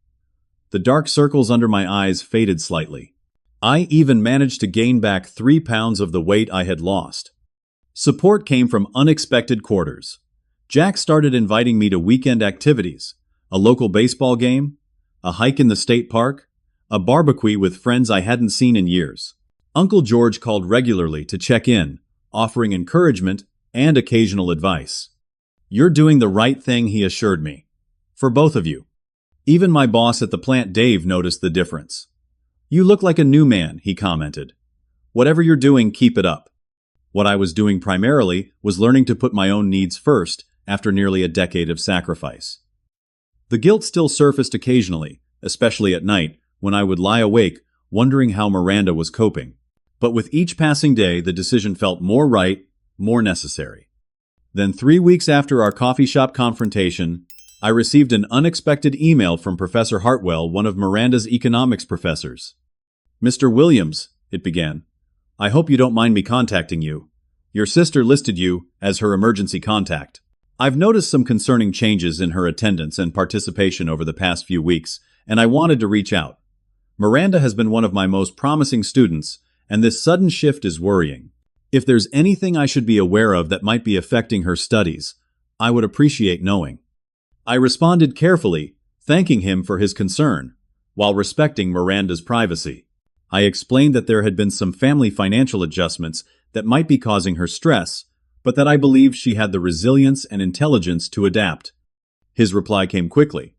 The dark circles under my eyes faded slightly. I even managed to gain back 3 pounds of the weight I had lost. Support came from unexpected quarters. Jack started inviting me to weekend activities: a local baseball game, a hike in the state park, a barbecue with friends I hadn't seen in years. Uncle George called regularly to check in, offering encouragement and occasional advice. "You're doing the right thing," he assured me. "For both of you." Even my boss at the plant, Dave, noticed the difference. "You look like a new man," he commented. "Whatever you're doing, keep it up." What I was doing primarily was learning to put my own needs first after nearly a decade of sacrifice. The guilt still surfaced occasionally, especially at night, when I would lie awake wondering how Miranda was coping. But with each passing day, the decision felt more right, more necessary. Then 3 weeks after our coffee shop confrontation, I received an unexpected email from Professor Hartwell, one of Miranda's economics professors. "Mr. Williams," it began, "I hope you don't mind me contacting you. Your sister listed you as her emergency contact. I've noticed some concerning changes in her attendance and participation over the past few weeks, and I wanted to reach out. Miranda has been one of my most promising students, and this sudden shift is worrying. If there's anything I should be aware of that might be affecting her studies, I would appreciate knowing." I responded carefully, thanking him for his concern, while respecting Miranda's privacy. I explained that there had been some family financial adjustments that might be causing her stress, but that I believed she had the resilience and intelligence to adapt. His reply came quickly.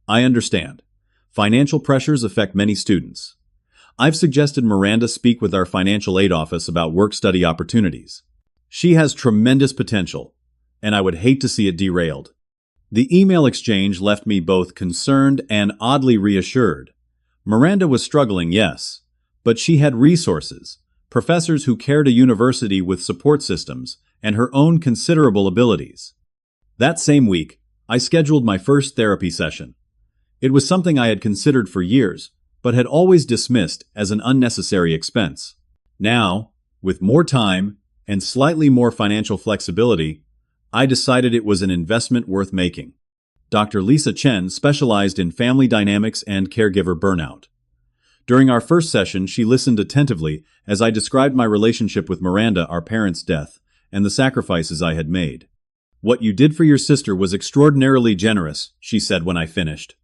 "I understand. Financial pressures affect many students. I've suggested Miranda speak with our financial aid office about work-study opportunities. She has tremendous potential, and I would hate to see it derailed." The email exchange left me both concerned and oddly reassured. Miranda was struggling, yes, but she had resources, professors who cared, a university with support systems, and her own considerable abilities. That same week, I scheduled my first therapy session. It was something I had considered for years, but had always dismissed as an unnecessary expense. Now, with more time and slightly more financial flexibility, I decided it was an investment worth making. Dr. Lisa Chen specialized in family dynamics and caregiver burnout. During our first session, she listened attentively as I described my relationship with Miranda, our parents' death, and the sacrifices I had made. "What you did for your sister was extraordinarily generous," she said when I finished.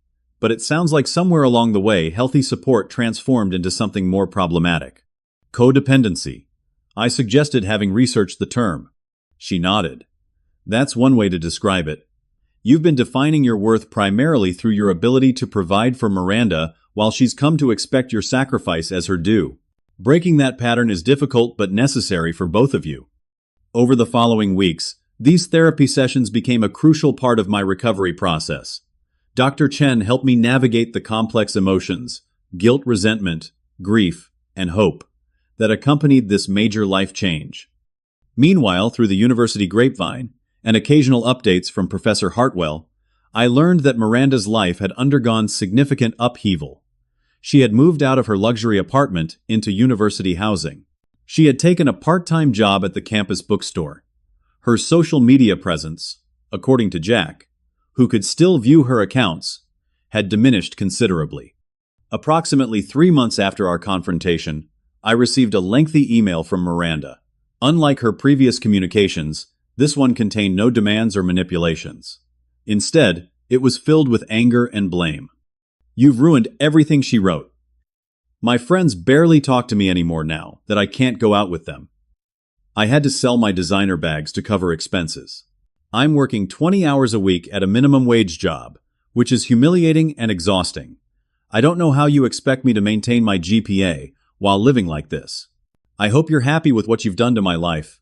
"But it sounds like somewhere along the way, healthy support transformed into something more problematic. Codependency." I suggested, having researched the term. She nodded. "That's one way to describe it. You've been defining your worth primarily through your ability to provide for Miranda while she's come to expect your sacrifice as her due. Breaking that pattern is difficult but necessary for both of you. Over the following weeks, these therapy sessions became a crucial part of my recovery process. Dr. Chen helped me navigate the complex emotions, guilt, resentment, grief, and hope that accompanied this major life change. Meanwhile, through the university grapevine and occasional updates from Professor Hartwell, I learned that Miranda's life had undergone significant upheaval. She had moved out of her luxury apartment into university housing. She had taken a part-time job at the campus bookstore. Her social media presence, according to Jack, who could still view her accounts, had diminished considerably. Approximately 3 months after our confrontation, I received a lengthy email from Miranda. Unlike her previous communications, this one contained no demands or manipulations. Instead, it was filled with anger and blame. "You've ruined everything," she wrote. "My friends barely talk to me anymore now that I can't go out with them. I had to sell my designer bags to cover expenses. I'm working 20 hours a week at a minimum wage job, which is humiliating and exhausting. I don't know how you expect me to maintain my GPA while living like this. I hope you're happy with what you've done to my life."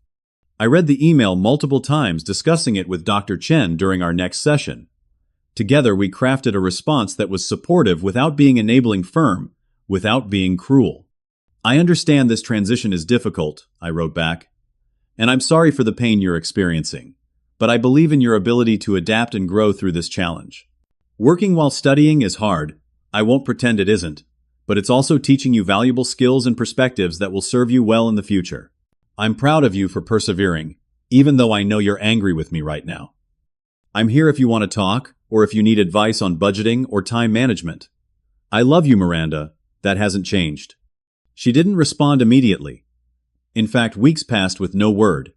I read the email multiple times, discussing it with Dr. Chen during our next session. Together, we crafted a response that was supportive without being enabling, firm without being cruel. "I understand this transition is difficult," I wrote back, "and I'm sorry for the pain you're experiencing, but I believe in your ability to adapt and grow through this challenge. Working while studying is hard, I won't pretend it isn't, but it's also teaching you valuable skills and perspectives that will serve you well in the future. I'm proud of you for persevering, even though I know you're angry with me right now. I'm here if you want to talk, or if you need advice on budgeting or time management. I love you, Miranda. That hasn't changed." She didn't respond immediately. In fact, weeks passed with no word.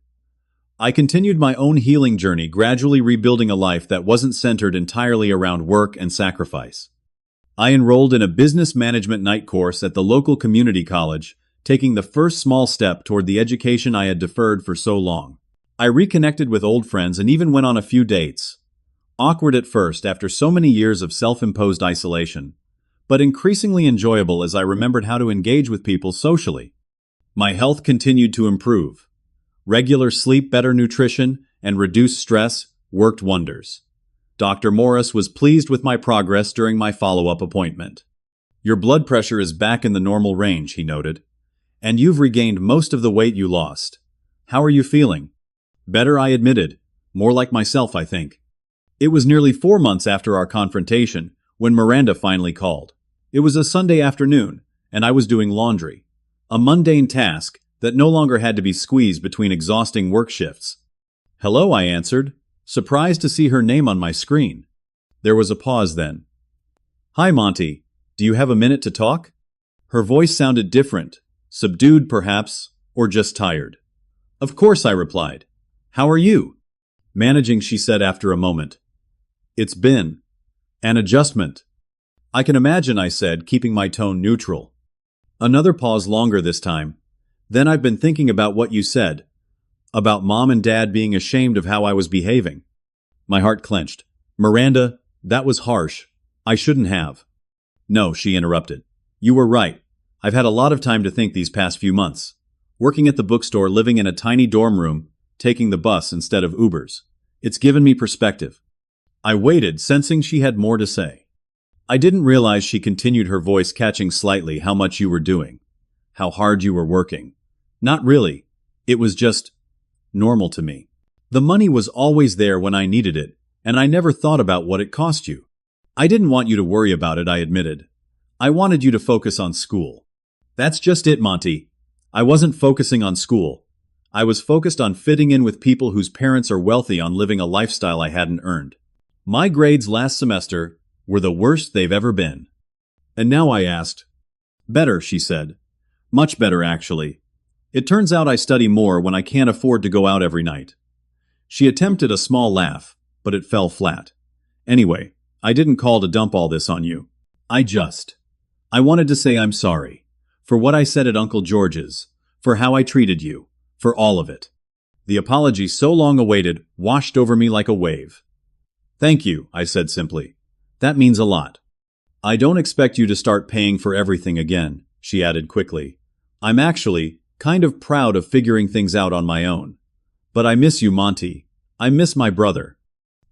I continued my own healing journey, gradually rebuilding a life that wasn't centered entirely around work and sacrifice. I enrolled in a business management night course at the local community college, taking the first small step toward the education I had deferred for so long. I reconnected with old friends and even went on a few dates. Awkward at first after so many years of self-imposed isolation, but increasingly enjoyable as I remembered how to engage with people socially. My health continued to improve. Regular sleep, better nutrition, and reduced stress worked wonders. Dr. Morris was pleased with my progress during my follow-up appointment. "Your blood pressure is back in the normal range," he noted, "and you've regained most of the weight you lost. How are you feeling?" "Better," I admitted. "More like myself, I think." It was nearly 4 months after our confrontation when Miranda finally called. It was a Sunday afternoon, and I was doing laundry, a mundane task that no longer had to be squeezed between exhausting work shifts. "Hello," I answered, surprised to see her name on my screen. There was a pause then. "Hi, Monty. Do you have a minute to talk?" Her voice sounded different, subdued perhaps, or just tired. "Of course," I replied. "How are you?" "Managing," she said after a moment. "It's been an adjustment." "I can imagine," I said, keeping my tone neutral. Another pause, longer this time. "Then I've been thinking about what you said, about Mom and Dad being ashamed of how I was behaving." My heart clenched. "Miranda, that was harsh. I shouldn't have." "No," she interrupted. "You were right. I've had a lot of time to think these past few months. Working at the bookstore, living in a tiny dorm room, taking the bus instead of Ubers. It's given me perspective." I waited, sensing she had more to say. "I didn't realize," she continued, her voice catching slightly, "how much you were doing. How hard you were working. Not really. It was just normal to me. The money was always there when I needed it, and I never thought about what it cost you." "I didn't want you to worry about it," I admitted. "I wanted you to focus on school." "That's just it, Monty. I wasn't focusing on school. I was focused on fitting in with people whose parents are wealthy, on living a lifestyle I hadn't earned. My grades last semester were the worst they've ever been." "And now?" I asked. "Better," she said. "Much better, actually. It turns out I study more when I can't afford to go out every night." She attempted a small laugh, but it fell flat. "Anyway, I didn't call to dump all this on you. I wanted to say I'm sorry. For what I said at Uncle George's, for how I treated you, for all of it." The apology, so long awaited, washed over me like a wave. Thank you, I said simply. That means a lot. I don't expect you to start paying for everything again, she added quickly. I'm actually kind of proud of figuring things out on my own. But I miss you, Monty. I miss my brother.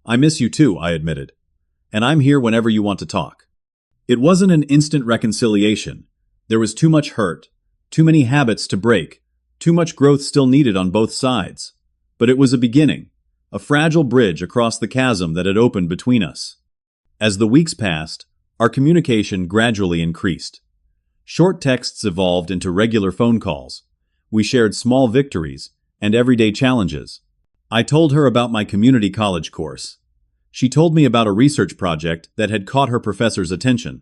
I miss you too, I admitted. And I'm here whenever you want to talk. It wasn't an instant reconciliation. There was too much hurt, too many habits to break, too much growth still needed on both sides. But it was a beginning, a fragile bridge across the chasm that had opened between us. As the weeks passed, our communication gradually increased. Short texts evolved into regular phone calls. We shared small victories and everyday challenges. I told her about my community college course. She told me about a research project that had caught her professor's attention.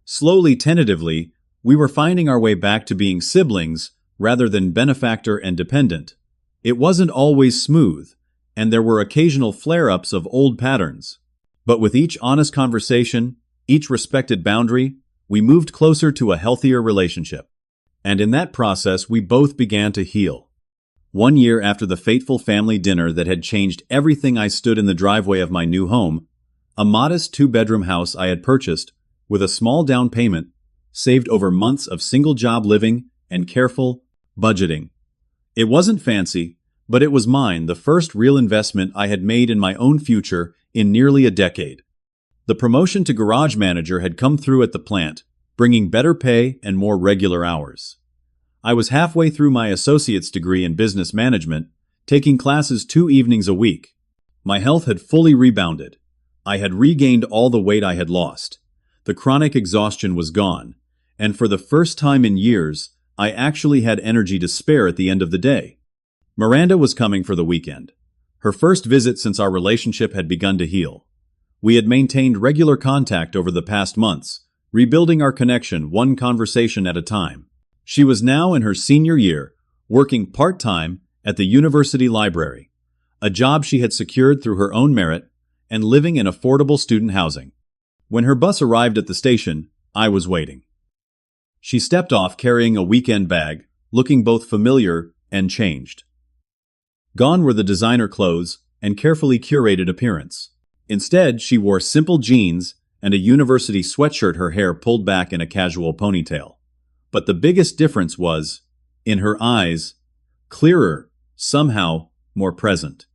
Slowly, tentatively, we were finding our way back to being siblings rather than benefactor and dependent. It wasn't always smooth, and there were occasional flare-ups of old patterns. But with each honest conversation, each respected boundary, we moved closer to a healthier relationship. And in that process, we both began to heal. 1 year after the fateful family dinner that had changed everything, I stood in the driveway of my new home, a modest 2-bedroom house I had purchased, with a small down payment, saved over months of single-job living and careful budgeting. It wasn't fancy, but it was mine, the first real investment I had made in my own future in nearly a decade. The promotion to garage manager had come through at the plant, bringing better pay and more regular hours. I was halfway through my associate's degree in business management, taking classes 2 evenings a week. My health had fully rebounded. I had regained all the weight I had lost. The chronic exhaustion was gone, and for the first time in years, I actually had energy to spare at the end of the day. Miranda was coming for the weekend. Her first visit since our relationship had begun to heal. We had maintained regular contact over the past months, rebuilding our connection one conversation at a time. She was now in her senior year, working part-time at the university library, a job she had secured through her own merit, and living in affordable student housing. When her bus arrived at the station, I was waiting. She stepped off carrying a weekend bag, looking both familiar and changed. Gone were the designer clothes and carefully curated appearance. Instead, she wore simple jeans and a university sweatshirt, her hair pulled back in a casual ponytail. But the biggest difference was, in her eyes, clearer, somehow more present.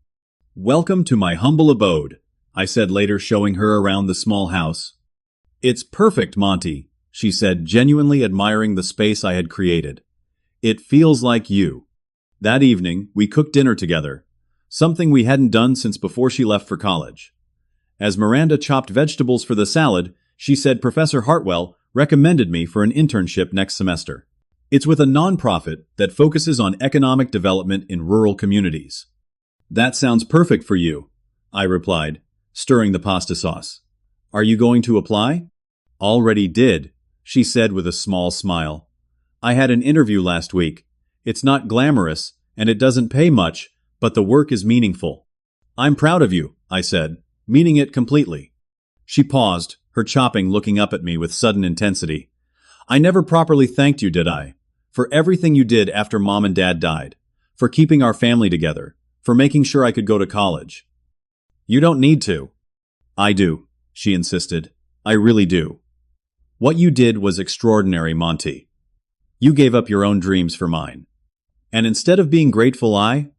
"Welcome to my humble abode," I said later, showing her around the small house. "It's perfect, Monty," she said, genuinely admiring the space I had created. "It feels like you." That evening, we cooked dinner together, something we hadn't done since before she left for college. As Miranda chopped vegetables for the salad, she said Professor Hartwell recommended me for an internship next semester. It's with a nonprofit that focuses on economic development in rural communities. "That sounds perfect for you," I replied, stirring the pasta sauce. "Are you going to apply?" "Already did," she said with a small smile. "I had an interview last week. It's not glamorous, and it doesn't pay much, but the work is meaningful." "I'm proud of you," I said, meaning it completely. She paused, her chopping looking up at me with sudden intensity. "I never properly thanked you, did I? For everything you did after Mom and Dad died, for keeping our family together, for making sure I could go to college." "You don't need to." "I do," she insisted. "I really do. What you did was extraordinary, Monty. You gave up your own dreams for mine. And instead of being grateful, I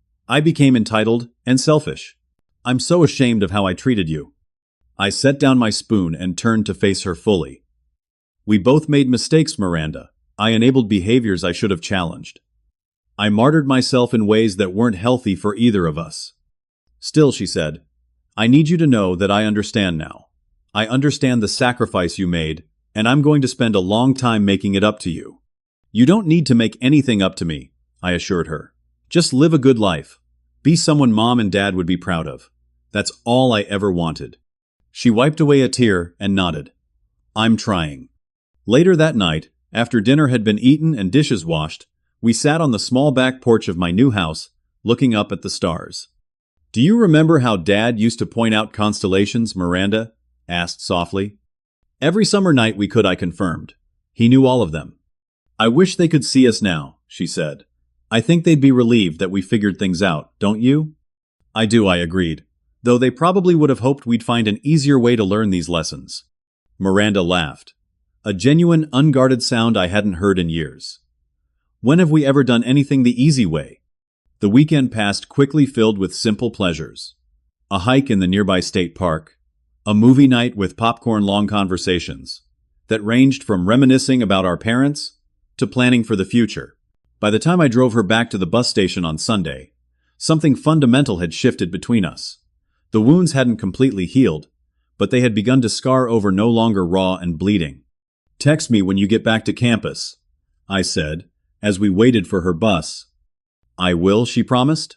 became entitled and selfish. I'm so ashamed of how I treated you." I set down my spoon and turned to face her fully. "We both made mistakes, Miranda. I enabled behaviors I should have challenged. I martyred myself in ways that weren't healthy for either of us." "Still," she said, "I need you to know that I understand now. I understand the sacrifice you made, and I'm going to spend a long time making it up to you." "You don't need to make anything up to me," I assured her. "Just live a good life. Be someone Mom and Dad would be proud of. That's all I ever wanted." She wiped away a tear and nodded. "I'm trying." Later that night, after dinner had been eaten and dishes washed, we sat on the small back porch of my new house, looking up at the stars. "Do you remember how Dad used to point out constellations?" Miranda asked softly. "Every summer night we could," I confirmed. "He knew all of them." "I wish they could see us now," she said. "I think they'd be relieved that we figured things out, don't you?" "I do," I agreed. though they probably would have hoped we'd find an easier way to learn these lessons. Miranda laughed. A genuine, unguarded sound I hadn't heard in years. When have we ever done anything the easy way? The weekend passed quickly, filled with simple pleasures. A hike in the nearby state park, a movie night with popcorn, long conversations that ranged from reminiscing about our parents to planning for the future. By the time I drove her back to the bus station on Sunday, something fundamental had shifted between us. The wounds hadn't completely healed, but they had begun to scar over, no longer raw and bleeding. "Text me when you get back to campus," I said, as we waited for her bus. "I will," she promised.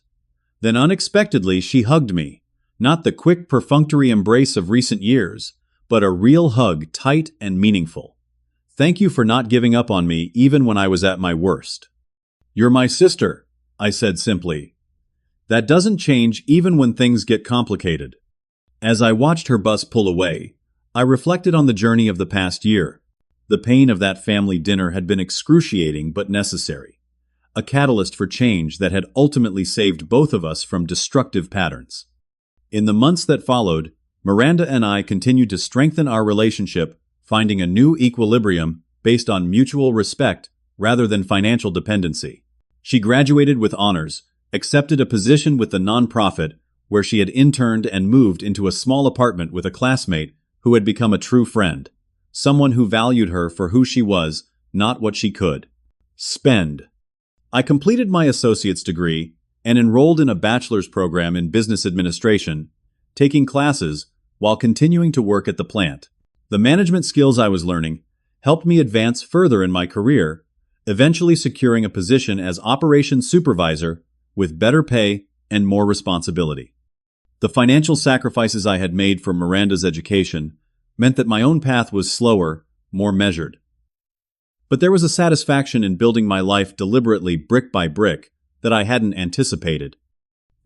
Then unexpectedly she hugged me, not the quick, perfunctory embrace of recent years, but a real hug, tight and meaningful. "Thank you for not giving up on me even when I was at my worst." "You're my sister," I said simply. That doesn't change even when things get complicated. As I watched her bus pull away, I reflected on the journey of the past year. The pain of that family dinner had been excruciating but necessary, a catalyst for change that had ultimately saved both of us from destructive patterns. In the months that followed, Miranda and I continued to strengthen our relationship, finding a new equilibrium based on mutual respect rather than financial dependency. She graduated with honors, accepted a position with the nonprofit where she had interned, and moved into a small apartment with a classmate who had become a true friend, someone who valued her for who she was, not what she could spend. I completed my associate's degree and enrolled in a bachelor's program in business administration, taking classes while continuing to work at the plant. The management skills I was learning helped me advance further in my career, eventually securing a position as operations supervisor with better pay and more responsibility. The financial sacrifices I had made for Miranda's education meant that my own path was slower, more measured. But there was a satisfaction in building my life deliberately, brick by brick, that I hadn't anticipated.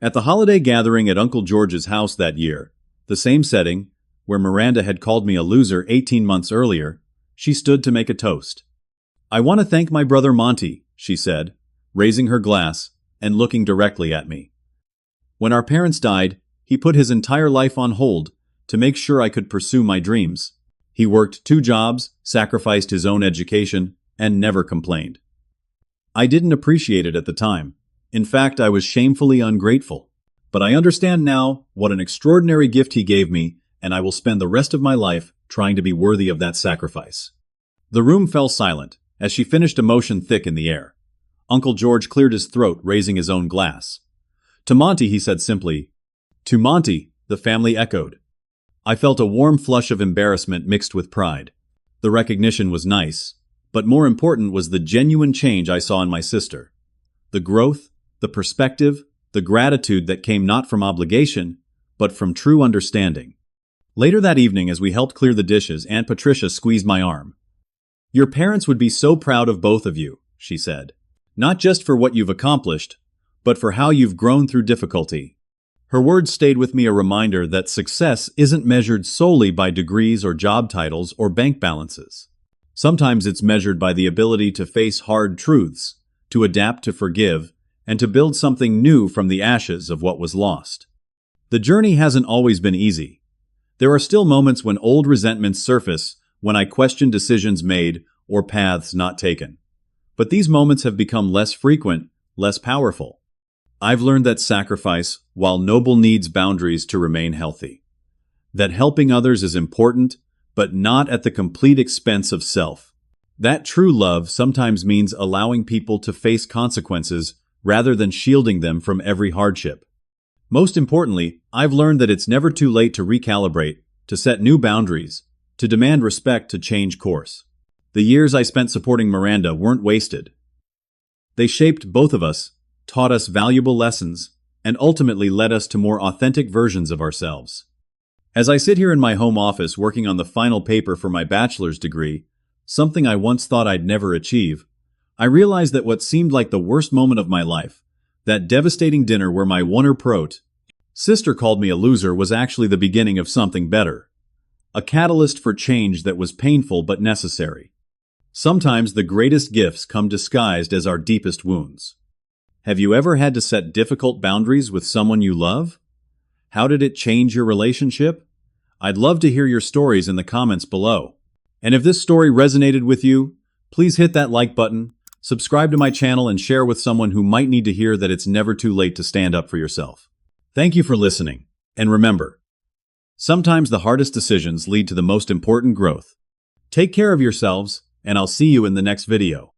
At the holiday gathering at Uncle George's house that year, the same setting where Miranda had called me a loser 18 months earlier, she stood to make a toast. "I want to thank my brother Monty," she said, raising her glass and looking directly at me. "When our parents died, he put his entire life on hold to make sure I could pursue my dreams. He worked 2 jobs, sacrificed his own education, and never complained. I didn't appreciate it at the time. In fact, I was shamefully ungrateful. But I understand now what an extraordinary gift he gave me, and I will spend the rest of my life trying to be worthy of that sacrifice." The room fell silent as she finished, emotion thick in the air. Uncle George cleared his throat, raising his own glass. "To Monty," he said simply. "To Monty," the family echoed. I felt a warm flush of embarrassment mixed with pride. The recognition was nice, but more important was the genuine change I saw in my sister. The growth, the perspective, the gratitude that came not from obligation, but from true understanding. Later that evening, as we helped clear the dishes, Aunt Patricia squeezed my arm. "Your parents would be so proud of both of you," she said. "Not just for what you've accomplished, but for how you've grown through difficulty." Her words stayed with me, a reminder that success isn't measured solely by degrees or job titles or bank balances. Sometimes it's measured by the ability to face hard truths, to adapt, to forgive, and to build something new from the ashes of what was lost. The journey hasn't always been easy. There are still moments when old resentments surface, when I question decisions made or paths not taken. But these moments have become less frequent, less powerful. I've learned that sacrifice, while noble, needs boundaries to remain healthy. That helping others is important, but not at the complete expense of self. That true love sometimes means allowing people to face consequences rather than shielding them from every hardship. Most importantly, I've learned that it's never too late to recalibrate, to set new boundaries, to demand respect, to change course. The years I spent supporting Miranda weren't wasted. They shaped both of us, taught us valuable lessons, and ultimately led us to more authentic versions of ourselves. As I sit here in my home office working on the final paper for my bachelor's degree, something I once thought I'd never achieve, I realize that what seemed like the worst moment of my life, that devastating dinner where my Wonner-Prot sister called me a loser, was actually the beginning of something better. A catalyst for change that was painful but necessary. Sometimes the greatest gifts come disguised as our deepest wounds. Have you ever had to set difficult boundaries with someone you love? How did it change your relationship? I'd love to hear your stories in the comments below. And if this story resonated with you, please hit that like button, subscribe to my channel, and share with someone who might need to hear that it's never too late to stand up for yourself. Thank you for listening. And remember, sometimes the hardest decisions lead to the most important growth. Take care of yourselves, and I'll see you in the next video.